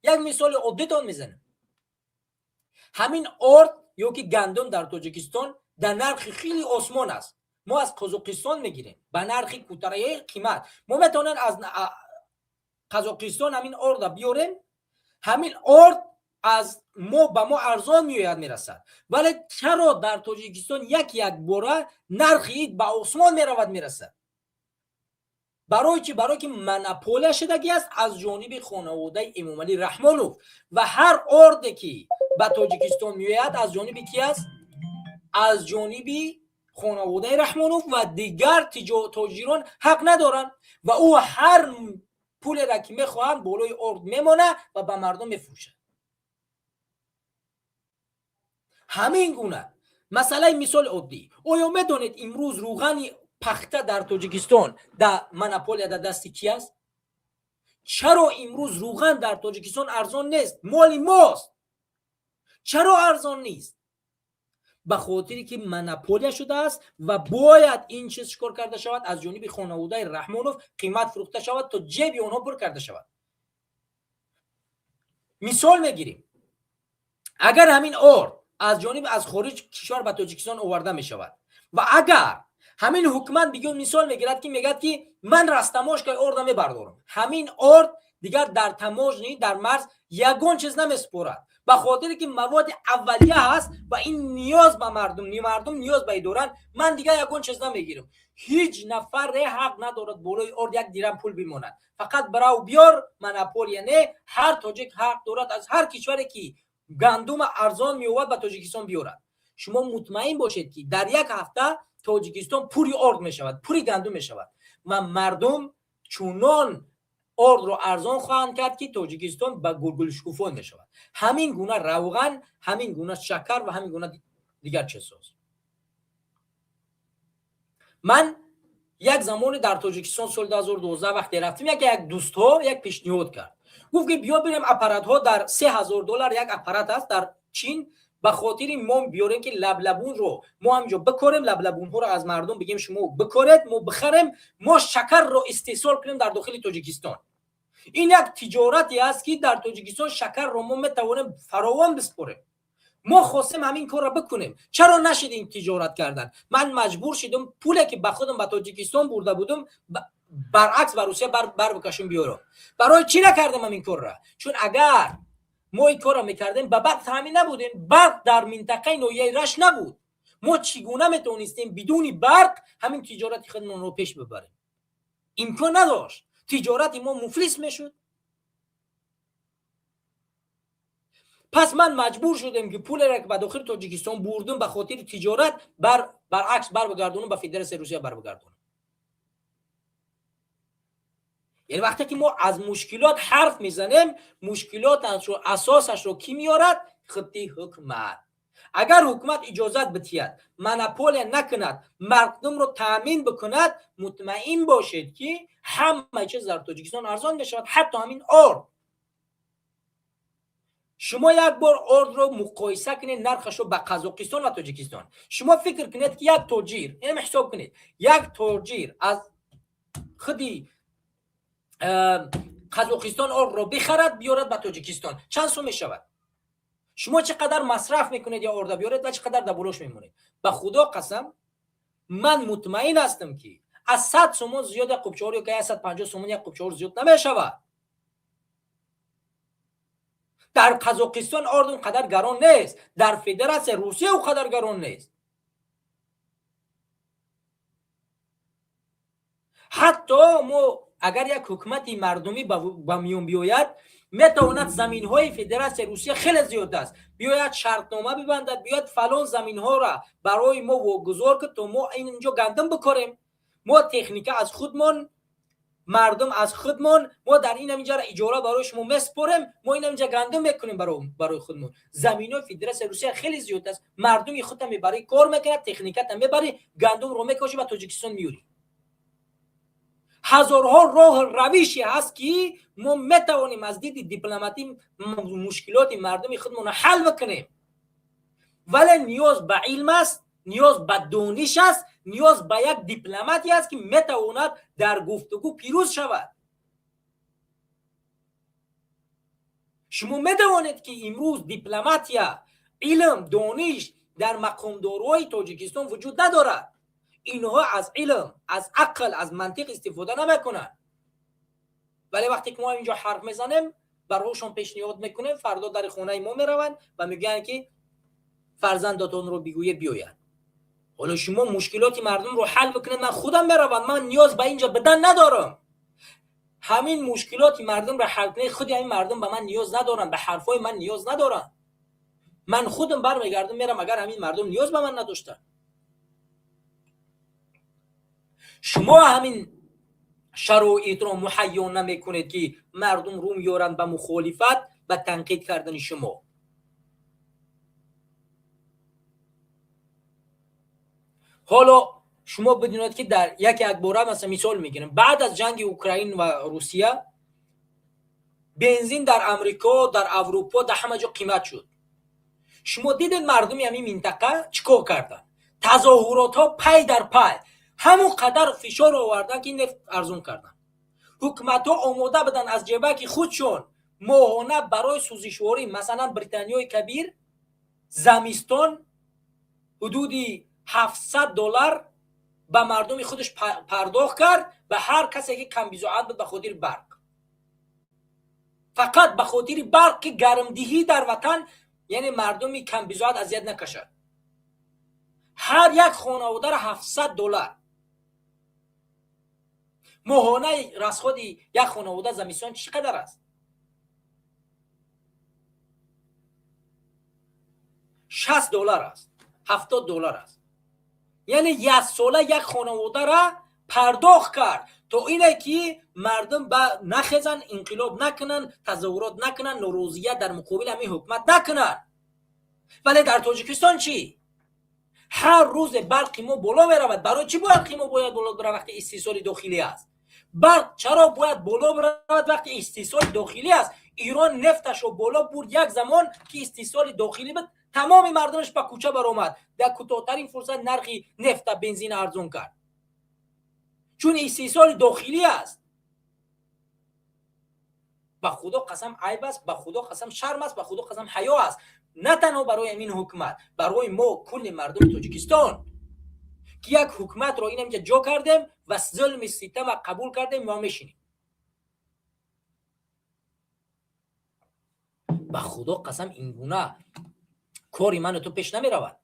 یک مثال عادی تان میزنم. همین آرد یا که گندم در تاجیکستان در نرخ خیلی آسمان است. ما از قزاقستان میگیریم به نرخ کوتاه قیمت. ما میتونن از قزاقستان همین آرد بیاریم، همین آرد از ما به ما ارزان میرسد ولی چرا در تاجیکستان یک باره نرخی به آسمان میرسد؟ برای چی؟ برای که مناپوله شدگی است از جانب خانواده امامعلی رحمانوف و هر آردی که به تاجیکستان میآید از جانب کی است؟ از جانب خانواده رحمانوف و دیگر تاجران حق ندارند و او هر پول را که میخواهند بالای آرد میمانه و به مردم میفروشه. همین گونه مسئله مثال عادی. آیا میدونید امروز روغن پخته در تاجیکستان در مناپول در دست کی است؟ چرا امروز روغن در تاجیکستان ارزان نیست؟ مال ماست. چرا ارزان نیست؟ به خاطری که مناپول شده است و باید این چیز چکار کرده شود؟ از جانب خانواده رحمانوف قیمت فروخته شود تا جیب آنها پر کرده شود. مثال میگیریم، اگر همین آرد از جانب از خارج کشور به تاجیکستان آورده می شود و اگر همین حکومت بگه مثال میگیرد که میگه که من رستماش که آرد میبردارم، همین آرد دیگر در تماژنی در مرز یگان چیز نمیسپرد، به خاطر که مواد اولیه هست و این نیاز به مردم نیاز به دارن. من دیگر یگان چیز نمیگیرم. هیچ نفر حق ندارد بالای ارد یک دیرم پول بماند. فقط برای بیار مناپول، یعنی هر تاجیک حق دارد از هر کشوری که گندم ارزان میواد به تاجیکستان بیارد. شما مطمئن باشید که در یک هفته تاجیکستان پوری ارد میشود، پوری گندم میشود و مردم چونان ارد رو ارزان خواهند کرد که تاجیکستان به گلگل شکوفان میشود. همین گونه روغن، همین گونه شکر و همین گونه دیگر چیزها. من یک زمانی در تاجیکستان سال 2012 وقتی رفتم، یک دوست ها یک پیشنهاد کرد، گفت که بیا بریم اپارات ها در $3000 یک اپارات است در چین، به خاطر ما بیاریم که لبلبون رو ما همینجا بکاریم، لبلبون ها رو از مردم بگیم شما بکارید، ما بخریم، ما شکر رو استحصال کنیم در داخل تاجیکستان. این یک تجارتی است که در تاجیکستان شکر رو ما میتوانیم فراوان بسپاریم. ما خواستیم همین کار را بکنیم، چرا نشدیم تجارت کردن؟ من مجبور شدم پولی که به خودم به تاجیکستان برده بودم برعکس به روسیه بر بکشم بیارم. برای چی نکردم همین کار را؟ چون اگر ما این کار را میکردیم به برق تامین نبودیم، برق در منطقه ناحیه رشت نبود، ما چگونه میتونستیم بدون برق همین تجارت خودمون رو پیش ببریم؟ امکان نداشت، تجارت ما مفلس میشد. پس من مجبور شدم که پول را که به داخل تاجیکستان بردم به خاطر تجارت برعکس بگردونم به فدراسیون روسیه بگردونم. یعنی وقتی که ما از مشکلات حرف میزنیم، مشکلات اساسش رو کی میارد؟ خطی حکومت. اگر حکومت اجازت بتید مناپول نکند، مردم رو تامین بکند، مطمئن باشید که همه چیز در تاجیکستان ارزان میشود، حتی همین ارد. شما یک بار ارد رو مقایسه کنید نرخش رو با قزاقستان و تاجیکستان. شما فکر کنید که یک تاجر، اینم حساب کنید، یک تاجر از خودی قزاقستان ارد رو بخرد بیارد به تاجیکستان چند سو میشود؟ شما چقدر مصرف میکنید یا ارد بیارید و چقدر دبولش میمونید؟ به خدا قسم من مطمئن هستم که از 100 سومون زیاد قبچه‌ور یا 150 سومون یک قبچه‌ور زیاد نمیشود. در قزاقستان ارد اونقدر گران نیست، در فدراسیون روسیه اونقدر گران نیست. حتی ما اگر یک حکومت مردمی با میون بیاید، میتواند زمین های فدراسیون روسیه خیلی زیاد است، بیاید شرطنامه ببندد، بیاید فلان زمین ها را برای ما واگذار کنید تا ما اینجا گندم بکاریم، ما تکنیک از خودمان، مردم از خودمان، ما در این اینجا را اجاره برای شما میسپاریم، ما این اینجا گندم میکنیم برای خودمون. زمینای فدراسیون روسیه خیلی زیاد است، مردم خودت میبری کار میکنه، تکنیکت هم میبری، گندم رو میکشی و تاجیکستان میوری. هزارها راه روشی هست که ما میتوانیم از دید دیپلماتی مشکلات مردم خودمون حل بکنیم، ولی نیاز به علم است، نیاز به دانش است، نیاز به یک دیپلماتی است که میتواند در گفتگو پیروز شود. شما میتوانید که امروز دیپلماتیا، علم، دانش در مقامدارای تاجیکستان وجود ندارد. اینها از علم، از عقل، از منطق استفاده نمیکنن، ولی وقتی که ما اینجا حرف میزنیم برایشان پیشنهاد میکنیم، فردا در خونه ما میروند و میگن که فرزندتون رو بگویید بیاید. حالا شما مشکلات مردم رو حل بکنید، من خودم میروم، من نیاز به اینجا بدن ندارم. همین مشکلات مردم رو حل کنید، خود این مردم به من نیاز ندارن، به حرفای من نیاز ندارن. من خودم برمیگردم میرم اگر همین مردم نیاز به من نداشتن. شما همین شرایط رو مهیا نمیکنید که مردم رو میارن به مخالفت و تنقید کردن شما. حالا شما بدونید که در یک باره مثلا مثال میگیرم، بعد از جنگ اوکراین و روسیه بنزین در امریکا، در اروپا، در همه جا قیمت شد. شما دیدید مردم همین منطقه چیکار کردن؟ تظاهرات ها پی در پی، همون قدر فشار آوردن که نفت ارزون کردن. حکومت ها آماده بدن از جیبک خودشون ماهانه برای سوزشواری، مثلا بریتانیای کبیر زمستان حدودی $700 به مردم خودش پرداخت کرد، به هر کسی که کم بیزاعت بود به خاطر برق. فقط به خاطر برق گرمدهی در وطن، یعنی مردمی کم بزاعت اذیت نکشد. هر یک خانواده را $700 ماهانه رسخود یک خانواده زمستان چقدر است؟ $60 است، $70 است. یعنی یک ساله یک خانواده را پرداخت کرد تا اینه که مردم نخزن، انقلاب نکنن، تظاهرات نکنن، ناراضیت در مقابل همین حکومت نکنن. ولی در تاجیکستان چی؟ هر روز برق ما بالا می رود. برای چی برق ما باید بالا بره وقتی استحصال داخلی است؟ برق چرا باید بالا برود وقتی استحصال داخلی است؟ ایران نفتش رو بالا برد یک زمان که استحصال داخلی بود، تمام مردمش به کوچه برآمد، در کوتاه‌ترین فرصت نرخ نفت و بنزین ارزان کرد، چون استحصال داخلی است. به خدا قسم عیب است، به خدا قسم شرم است، به خدا قسم حیا است. نه تنها برای این حکومت، برای ما کل مردم تاجیکستان که یک حکومت را اینم که جا کردیم و ظلم ستم قبول کردیم ما میشینیم. به خدا قسم این گونه کاری من تو پیش نمی رود،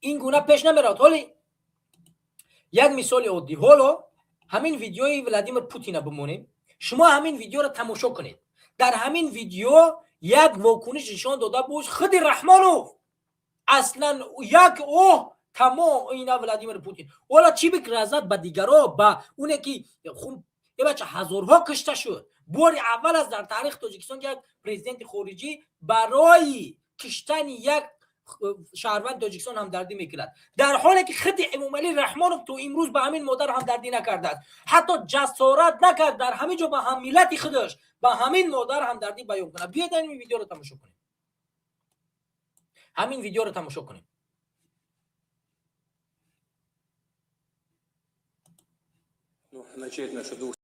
این گونه پیش نمی رود. حالی یک مثال عادی، حالا همین ویدیوی ولادیمیر پوتین بمونیم، شما همین ویدیو را تماشا کنید. در همین ویدیو یک واکنش نشان داده بود خود رحمانوف، اصلا یک تمام اینا ولادیمیر پوتین. حالا چی بکرازد به دیگرها، به اونه که خب یه بچه هزارها کشته شد. بار اول از در تاریخ تاجیکستان یک پرزیدنت خارجی برای کشتن یک شهروند تاجیکستان هم دردی میکرد، در حالی که خود امامعلی رحمانوف تو امروز به همین مادر هم دردی نکرده، حتی جسارت نکرد در همین جا به هم ملت خودش به همین مادر هم دردی بیان کنه. بیاید این ویدیو رو تماشا کنیم، همین ویدیو رو تماشا کنیم. Начать нашу двух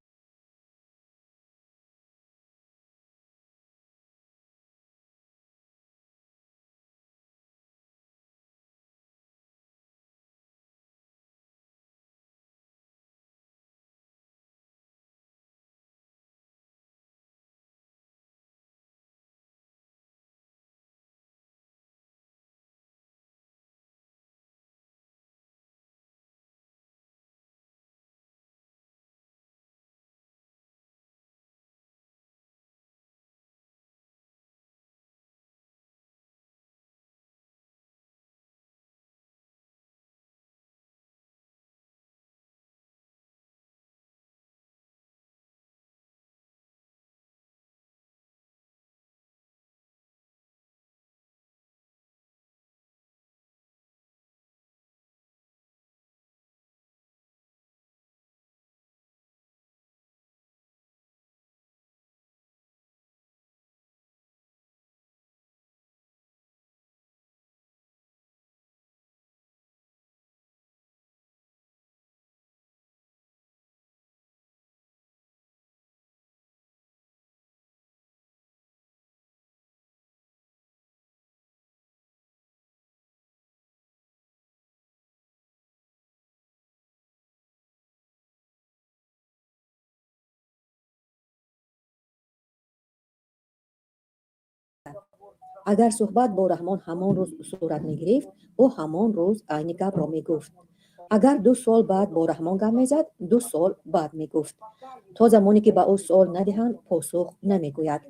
اگر صحبت با رحمان همان روز صورت می‌گرفت، او همان روز عین گپ را میگفت. اگر 2 سال بعد با رحمان گپ میزد، 2 سال بعد میگفت. تا زمانی که به او سوال ندهند پاسخ نمیگوید،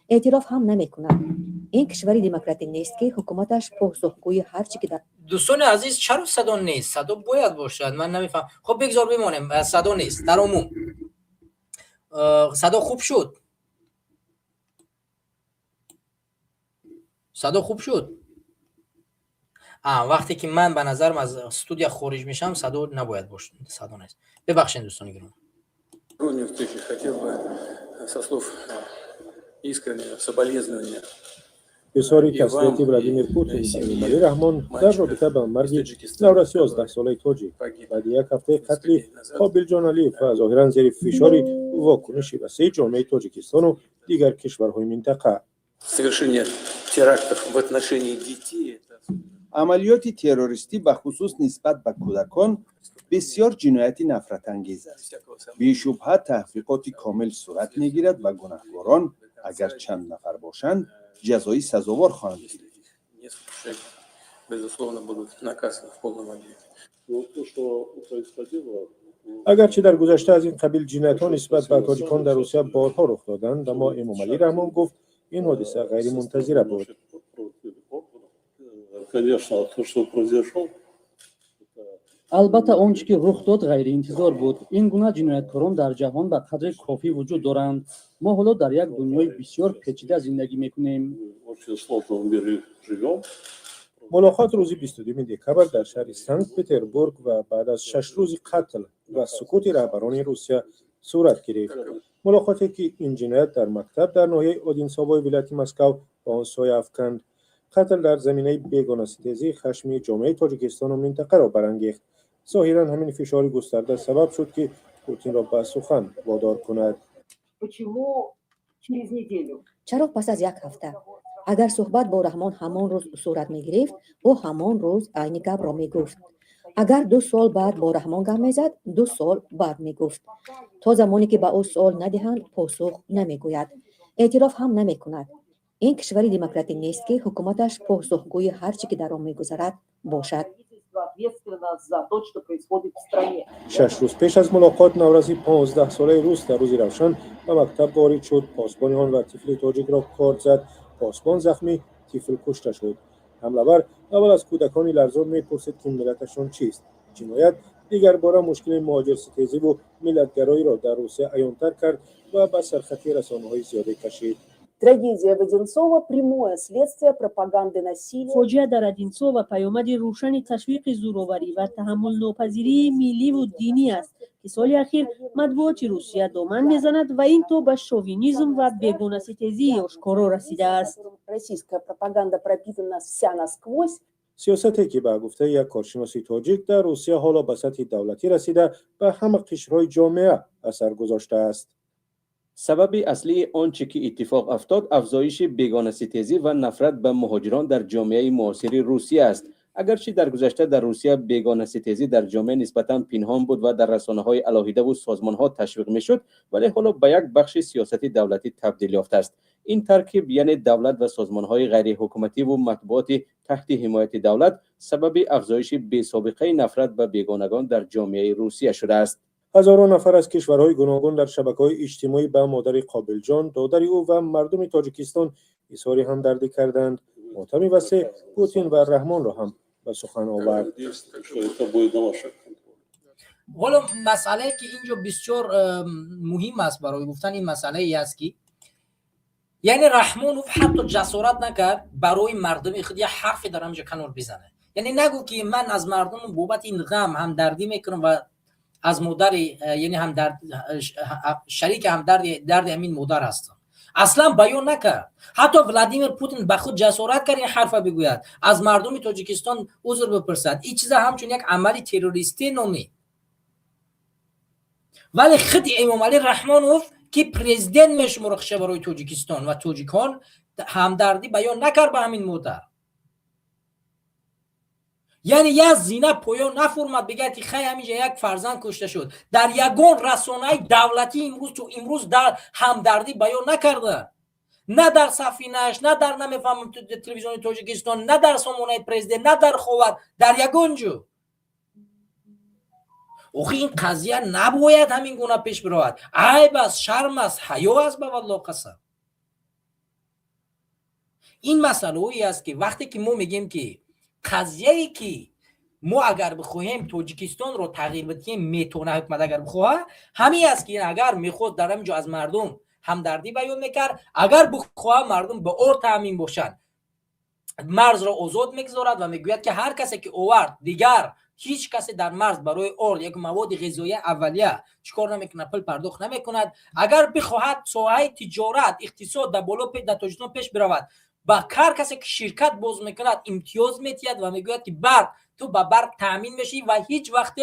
اعتراف هم نمیکند. این کشوری دموکراتیک نیست که حکومتش پاسخگوی هر چی که در دوستان عزیز، چرا صدا نیست؟ صدا باید باشد، من نمیفهم. خب بگذار بمانیم، صدا نیست. در عموم صدا خوب شد، صدا خوب شد. وقتی که من به نظرم از استودیو خارج میشم صدا نباید باشه، صدا نیست. ببخشید دوستان گرامی. хотел бы со слов искреннего соболезнования اظهار تسلیت ولادیمیر پوتین به امامعلی رحمان در رابطه با مرگ نورسی 11 ساله تاجیک بعد یک هفته قتل قابل جان علیف و ظاهرا زیر فشار واکنش وسیع جامعه تاجیکستان و دیگر کشورهای منطقه. совершение терактов в отношении детей. عملیات تروریستی به خصوص نسبت به کودکان بسیار جنایت نفرت انگیز است. بی شبهه تحقیقات کامل صورت میگیرد و گناهکاران اگر چند نفر باشند جزایی سزاوار خواهند بود. Несколько человек, безусловно, будут наказаны в полном объеме. اگرچه در گذشته از این قبیل جنایت‌ها نسبت به تاجیکان در روسیه بارها رخ دادند، اما امامعلی رحمان گفت این حادثه غیر منتظره بود. албатта онче ки рух дод ғайриинтизор буд. Ин гуна ҷинояткорон дар ҷаҳон ба қадри кофӣ вуҷуд доранд. Мо ҳоло дар як дунёи бисёр печида зиндагӣ мекунем. ملاقات روز 22 دکبر در شهر سنت پتربورگ و بعد از 6 روز قتل و سقوط رهبران روسیه صورت گرفت. ملاقاتی که این جنایت در مکتب در ناحیه اودینساوای ولایت مسکو به آن سایه افکند. قتل در زمینه بیگانه‌ستیزی خشم جامعه تاجیکستان و منطقه را برانگیخت. ظاهراً همین فشار گسترده سبب شد که پوتین را به سخن وادار کند. چرا پس از یک هفته اگر صحبت با رحمان همان روز صورت می گرفت او همان روز عین گپ را می گفت. اگر 2 سال بعد با رحمان گپ می زد 2 سال بعد می گفت. تا زمانی که به او سوال ندهند پاسخ نمی گوید، اعتراف هم نمی کند. این کشوری دموکراتیک نیست که حکومتش پاسخگوی هر چی که در آن می‌گذرد باشد. 6 روز پیش از ملاقات نوروزی 15 ساله روس در روز روشن به مکتب وارد شد. پاسبان آن و طفل تاجیک را کارد زد. پاسبان زخمی، طفل کشته شد. حمله‌ور اول از کودکان لرزان می‌پرسید که ملتشان چیست. جنایت دیگر باره مشکل مهاجرستیزی و ملتگرایی را در روسیه عیان‌تر کرد و به سرخطی رسانه‌های زیاده کشید. Трагедия в Одинцово – прямое следствие пропаганды насилия. فوجیه در ادینسو و پیامد روشن تشویق زورآوری و تحمل ناپذیری ملی و دینی است که سال اخیر مطبوعات روسیه دامن میزند و این تو به شووینیسم و بیگانه‌ستیزی آشکارا رسیده است. Российская пропаганда пропитана вся насквозь. سیاستی که به گفته یک کارشناس تاجیک در روسیه حالا به سطح دولتی رسیده به همه قشرهای جامعه اثر گذاشته است. سبب اصلی آنچه که اتفاق افتاد افزایش بیگانه‌ستیزی و نفرت به مهاجران در جامعه معاصر روسیه است. اگرچه در گذشته در روسیه بیگانه‌ستیزی در جامعه نسبتاً پنهان بود و در رسانه‌های علاهیده و سازمان‌ها تشویق می‌شد، ولی حالا به یک بخش سیاستی دولتی تبدیل یافته است. این ترکیب یعنی دولت و سازمان‌های غیر حکومتی و مطبوعات تحت حمایت دولت سبب افزایش بی‌سابقه نفرت به بیگانگان در جامعه روسیه شده است. هزاران نفر از کشورهای گوناگون در شبکه‌های اجتماعی به مادر قابلجان، دادر او و مردم تاجیکستان اظهار همدردی کردند. ماتم وسیع پوتین و رحمان را هم به سخن آورد. حالا مسئله که اینجا بسیار مهم است برای گفتن این مسئله ای است که یعنی رحمانوف حتی جسارت نکرد برای مردم خود یه حرفی در همینجا کنار بزنه. یعنی نگو که من از مردم بابت این غم همدردی میکنم و از مادر یعنی همدرد شریک همدرد همین مادر هستم. اصلا بیان نکرد. حتی ولادیمیر پوتین به خود جسارت کرد این حرف بگوید، از مردم تاجیکستان عذر بپرسد. این چیز همچون یک عملی تروریستی نامی. ولی خود امامعلی رحمانوف که پرزیدنت میشمرخشه برای تاجیکستان و تاجیکان همدردی بیان نکرد به همین مادر. یعنی یک زینه پایان نفرماد بگه که خیلی همینجا یک فرزند کشته شد. در یگان رسانه دولتی امروز در همدردی بیان نکرده. نه در سفینه‌اش، نه در نمیفهمم تلویزیون تاجیکستان، نه در سامانه پرزیدنت، نه در خاور، در یگان جو. اوخی این قضیه نباید همین گونه پیش برود. عیب است، شرم است، حیا است به والله قسم. این مسئله است که وقتی که ما میگیم که قضیه‌ای که ما اگر بخوایم تاجیکستان رو تغییر بدیم میتونه حکومت اگر بخواه همین است که اگر میخواد در همینجا از مردم همدردی بیان میکرد، اگر بخواه مردم به اور تامین باشن مرز را آزاد میگذارد و میگوید که هر کسی که آورد دیگر هیچ کسی در مرز برای اور یک مواد غذایی اولیه چیکار نمیکنه، پول پرداخت نمیکند. اگر بخواهد ساحه تجارت اقتصاد در بالا در تاجیکستان پیش برود با هر کسی که شرکت باز میکند امتیاز میتید و میگوید که برق تو با برق تامین میشی و هیچ وقت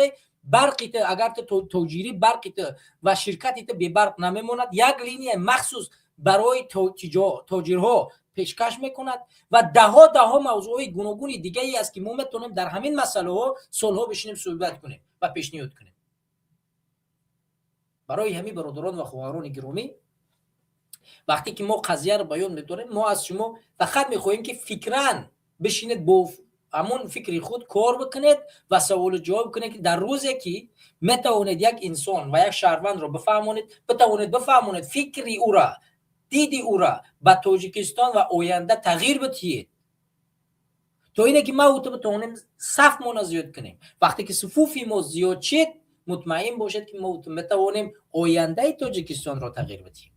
برقی اگر تو توجیری برقی و شرکتی به برق نمیموند، یک لینی مخصوص برای تاجرها پیشکش میکند و ده موضوع گوناگون دیگه ای است که ما میتونیم در همین مسئله ها سالها بشینیم صحبت کنیم و پیشنهاد کنیم. برای همین برادران و خواهران گرامی وقتی که ما قضیه رو بیان می‌کنیم ما از شما فقط می‌خوایم که فکراً بشینید با همون فکری خود کار بکنید و سوال و جواب کنید که در روزی که میتوانید یک انسان و یک شهروند رو بفهمونید فکری او را دیدی او را به تاجیکستان و آینده تغییر بدهید تا اینه که ما بتوانیم صف ما زیاد کنیم. وقتی که صفوفی ما زیاد شد مطمئن باشید که ما بتوانیم آینده تاجیکستان را تغییر بدهیم.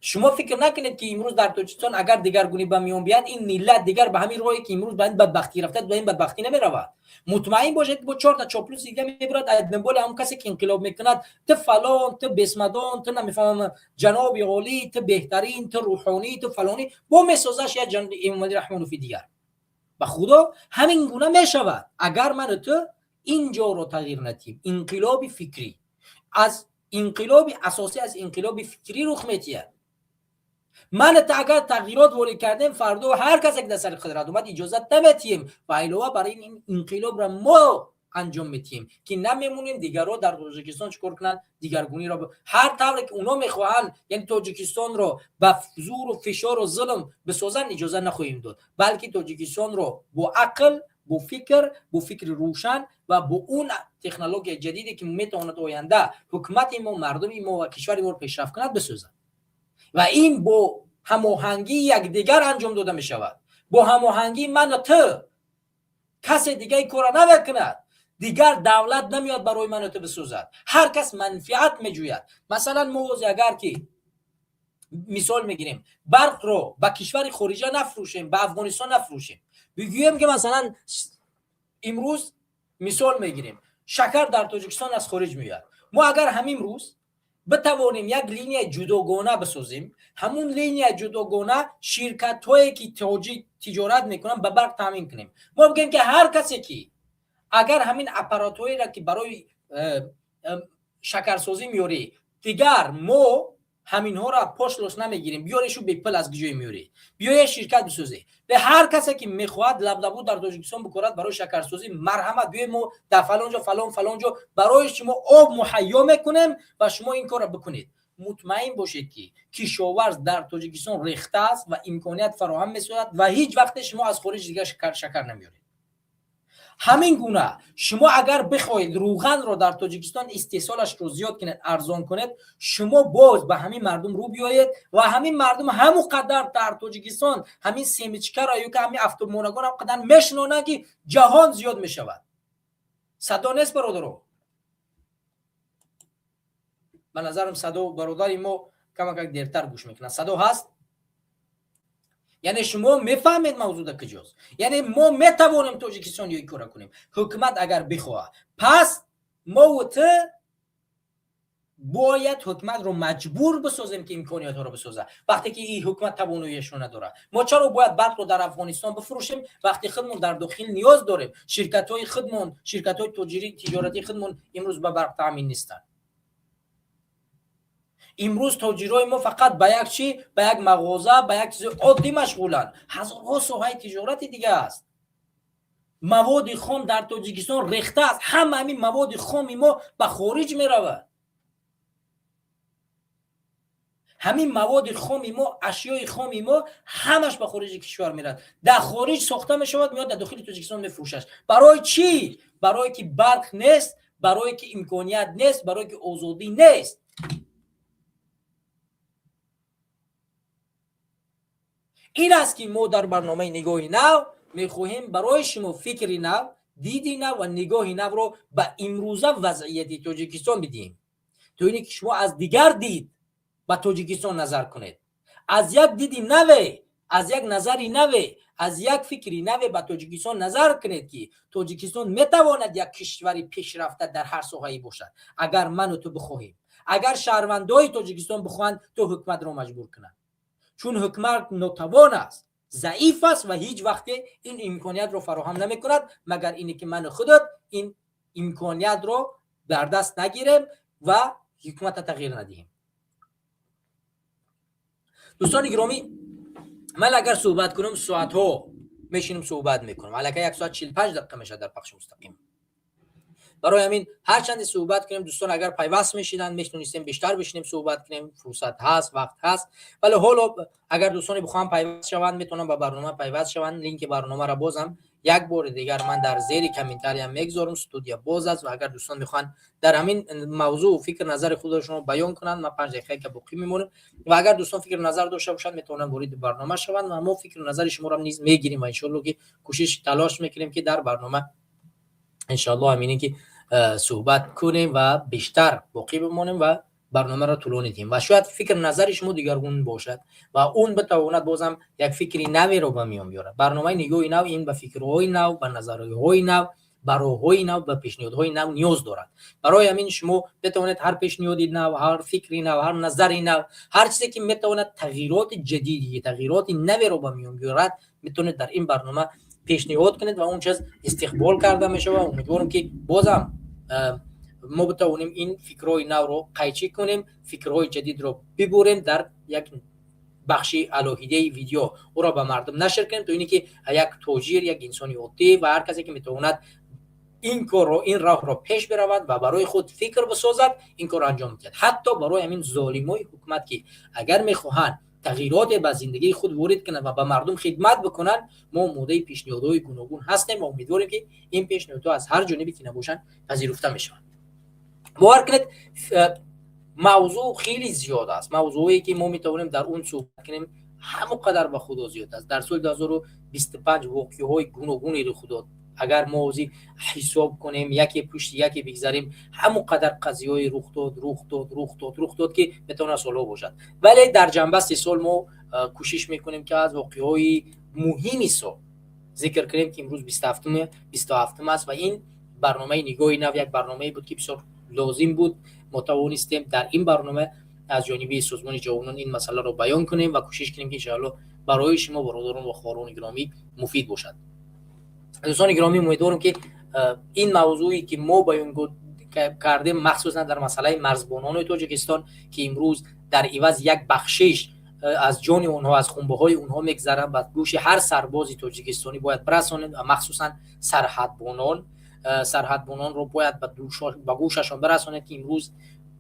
شما فکر نکنید که امروز در تاجیکستان اگر دیگرگونی به میان بیاد این ملت دیگر به همین راهی که امروز به این بدبختی رفته به این بدبختی نمیرود. مطمئن باشید که با 4 تا چاپلوس دیگه میبرد از دنبال اون کسی که انقلاب میکند ته فلان ته بسمدان ته نمیفهمم جناب عالی ته بهترین ته روحانی ته فلانی با میسازش یا جناب امامعلی رحمانی فی دیگر. به خدا همین گونه میشود اگر من تو اینجا رو تغییر ندیم. انقلاب فکری از انقلاب اساسی از انقلاب فکری رخ میده. من اگر تغییرات وارد کردیم فردا هر کسی که در سر قدرت اومد اجازه نمیدیم و علاوه برای این انقلاب را ما انجام میدیم که نمیمونیم دیگرها در تاجیکستان چیکار کنن دیگرگونی را هر طوری که اونا میخواهن یعنی تاجیکستان رو با زور و فشار و ظلم بسازن اجازه نخواهیم داد، بلکه تاجیکستان رو با عقل با فکر روشن و با اون تکنولوژی جدیدی که میتواند آینده حکومت ما مردم ما و کشور ما پیشرفت کند بسازد و این با هماهنگی یکدیگر انجام داده می شود. با هماهنگی من و تو کسی دیگه این کار نمیکند. دیگر دولت نمیاد برای من و تو بسازد. هر کس منفعت میجوید. مثلا ما اگر که مثال میگیریم برق رو با کشور خارجی نفروشیم با افغانستان نفروشیم بگویم که مثلا امروز مثال میگیریم شکر در تاجیکستان از خارج میاد، ما اگر همین روز بتوانیم یک لینی جداگانه بسازیم، همون لینی جداگانه شرکت هایی که تجارت میکنن به برق تامین کنیم. ما بگیم که هر کسی که اگر همین اپاراتوری را که برای شکرسازی میاری دیگر ما همین ها را پشت لوس نمیگیریم بیاریشو به پل از گجوی میاری بیای شرکت بسازی به هر کسی که میخواد لبلبو در تاجیکستان بکرد برای شکرسازی مرحمت بیای ما در فلان جا برای شما آب مهیا میکنیم و شما این کار را بکنید. مطمئن باشید که کشاورز در تاجیکستان ریخته است و امکانیت فراهم می‌شود و هیچ وقت شما از خارج دیگه شکر نمیارید. همین گونه شما اگر بخواید روغن رو در تاجیکستان استحصالش رو زیاد کنید ارزان کنید شما باز به همین مردم رو بیایید و همین مردم همونقدر در تاجیکستان همین سیمچکر یا که همین افتومونگان هم قدر میشنونن که جهان زیاد میشود. صدا نیست برادرو؟ به نظرم صدا برادری ما کمک دیرتر گوش میکنن. صدا هست؟ یعنی شما میفهمید موضوع در کجاست. یعنی ما میتوانیم تاجیکستان یک کار کنیم حکومت اگر بخواه. پس ما و ته باید حکومت رو مجبور بسازیم که امکانیات ها رو بسازه. وقتی که این حکومت تواناییش رو نداره ما چرا باید برق رو در افغانستان بفروشیم وقتی خودمون در داخل نیاز داریم؟ شرکت های خودمون شرکت های تجارتی خودمون امروز به برق تامین نیستن. امروز تاجرای ما فقط به یک چی به یک مغازه به یک چیز عادی مشغولن. هزارها ساحه تجارتی دیگه است. مواد خام در تاجیکستان ریخته است. همین مواد خام ما به خارج می رود. همین مواد خام ما اشیای خام ما همش به خارج کشور می رود. در خارج ساخته می شود میاد در داخل تاجیکستان می فروشش. برای چی؟ برای که برق نیست، برای که امکانیت نیست، برای که آزادی نیست. این است که ما در برنامه نگاهی نو میخواهیم برای شما فکری نو، دیدی نو و نگاهی نو رو به امروزه وضعیت تاجیکستان بدیم. تو اینه که شما از دیگر دید به تاجیکستان نظر کنید. از یک دیدی نوی، از یک نظری نوی، از یک فکری نوی به تاجیکستان نظر کنید که تاجیکستان میتواند یک کشوری پیشرفته در هر ساحه‌ای باشد. اگر من و تو بخواهیم، اگر شهروندای تاجیکستان بخواهند تو حکومت رو مجبور کنند. چون حکومت ناتوان است، ضعیف است و هیچ وقت این امکانیت رو فراهم نمی کند مگر اینی که من خودت این امکانیت رو در دست نگیریم و حکومت تغییر ندهیم. دوستان گرامی، من اگر صحبت کنم ساعت ها میشینم صحبت میکنم، البته 1 ساعت 45 دقیقه میشه در پخش مستقیم. برای همین هر چند صحبت کنیم دوستان اگر پیوست میشیدن میتونستیم بیشتر بشینیم صحبت کنیم، فرصت هست، وقت هست. ولی حالا اگر دوستان بخوام پیوست شوند میتونم با برنامه پیوست شوند. لینک برنامه را بازم یک بار دیگر من در زیر کامنتاری هم میگذارم. استودیو باز است و اگر دوستان میخوان در همین موضوع فکر نظر خودشون رو بیان کنند ما 5 دقیقه که باقی میمونه و اگر دوستان فکر نظر داشته باشند میتونن وارد برنامه شوند و ما فکر نظر شما رو نیز میگیریم و ان شاء الله که کوشش تلاش میکنیم که در برنامه ان شاء الله همینه که صحبت کنیم و بیشتر باقی بمونیم و برنامه را طولانی دیم و شاید فکر نظر شما دیگرگون باشد و اون بتواند بازم یک فکری نوی رو به میان بیاره. برنامه نگاهی نو این به فکرهای نو، به نظریه‌های نو، براهای نو و پیشنهادهای نو نیاز دارد. برای همین شما بتوانید هر پیشنهادی نو، هر فکری نو، هر نظری نو، هر چیزی که میتواند تغییرات جدیدی، تغییرات نوی رو به میان بیارد میتونید در این برنامه پیشنهاد کنید و اون چیز استقبال کرده میشه و امیدوارم که بازم ما بتوانیم این فکرهای نو رو قیچی کنیم، فکرهای جدید رو ببریم در یک بخشی الهیده ویدیو او را به مردم نشر کنیم تا اینی که یک تاجر، یک انسانی عادی و هر کسی که میتواند این کار رو، این راه رو پیش برود و برای خود فکر بسازد این کار انجام میدهد. حتی برای همین ظالمای حکومت که اگر میخواهند تغییرات به زندگی خود وارد کنند و به مردم خدمت بکنند ما ماده پیشنهادهای گوناگون هستیم و امیدواریم که این پیشنهادها از هر جانبی که نباشند پذیرفته میشوند. باور کنید موضوع خیلی زیاد است، موضوعی که ما میتونیم در اون صحبت کنیم همونقدر به خدا زیاد است. در سال 2025 واقعه‌های گوناگونی رخ داد. اگر ما حساب کنیم یکی پشت یکی بگذاریم همونقدر قضیه‌های رخ داد که میتونه سالها باشد. ولی در جنبه 3 سال ما کوشش میکنیم که از واقعه‌های مهمی سو ذکر کنیم که امروز 27 است و این برنامه نگاهی نو یک برنامه بود که بسیار لازم بود. ما توانستیم در این برنامه از جانب سازمان جوانان این مسئله رو بیان کنیم و کوشش کنیم که ان شاء الله برای شما برادران و خواهران گرامی مفید باشد. دوستان گرامی امیدوارم که این موضوعی که ما بیان کردیم مخصوصا در مسئله مرزبانان تاجیکستان که امروز در عوض یک بخشش از جان اونها، از خونبه‌های اونها میگذرن و گوش هر سربازی تاجیکستانی باید برسانند و مخصوصا سرحدبانان رو باید به گوششان برسانند که امروز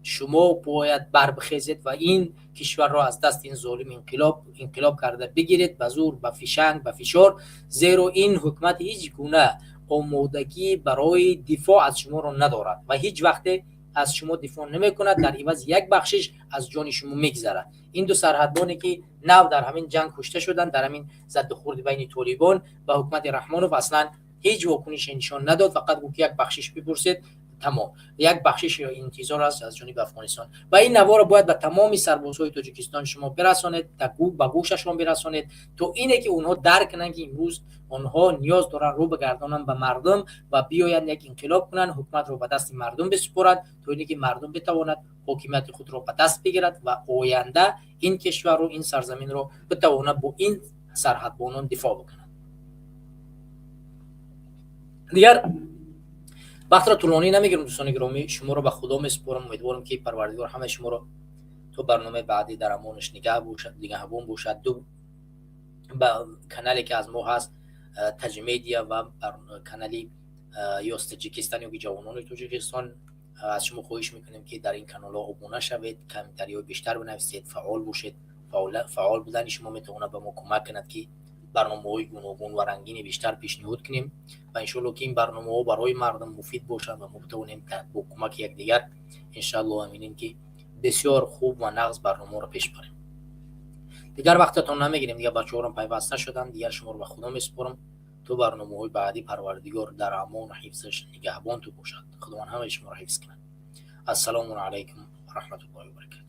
شما باید بربخیزید و این کشور را از دست این ظالم انقلاب کرده بگیرید به زور، به فشنگ، به فشار، زیرا این حکومت هیچ گونه آمادگی برای دفاع از شما را ندارد و هیچ وقت از شما دفاع نمی‌کند، در عوض یک بخشش از جان شما میگذرد. این دو سرحدبانی که نو در همین جنگ کشته شدند، در همین زد و خورد بین طالبان و حکومت رحمانوف اصلا هیچ واکنش نشان نداد، فقط گفت یک بخشش بپرسید تمام، یک بخشش انتظار است از جانب افغانستان و این نوا را باید به تمام سربازهای تاجیکستان شما برسانید، به گوششان برسانید تا اینه که اونها درک کنند که امروز اونها نیاز دارن رو بگردانن به مردم و بیاین یک انقلاب کنن، حکومت رو به دست مردم بسپارند تا اینه که مردم بتواند حاکمیت خود را به دست بگیرد و آینده این کشور رو، این سرزمین رو بتواند با این سرحدبانان دفاع بکنند. دیگر وقت را طولانی نمیگیرم دوستان گرامی، شما رو به خدا میسپارم. امیدوارم که پروردگار همه شما رو تو برنامه بعدی در امانش نگهبان باشد. دو کانالی که از ما هست تاج میدیا و کانالی یوست تاجیکستان یا جوانان تاجیکستان، از شما خواهش میکنیم که در این کانال ها ابونه شوید، کامنتاری های بیشتر بنویسید، فعال باشید. فعال بودن شما میتونه به ما کمک کند که برنامه‌های گوناگون و رنگین بیشتر پیشنهاد کنیم و ان شاء الله که این برنامه‌ها برای مردم مفید باشند و ما بتوانیم با کمک یکدیگر ان شاء الله امینیم که بسیار خوب و نغز برنامه رو پیش بریم. دیگر وقتتون نمیگیریم، دیگر بچه‌ها رو پیوسته شدن، دیگر شما رو به خدا میسپارم. تو برنامه‌های بعدی پروردگار در امان و حفظش نگهبان تو باشد. خداوند همه شما رو حفظ کنه. السلام علیکم و رحمت الله و برکاته.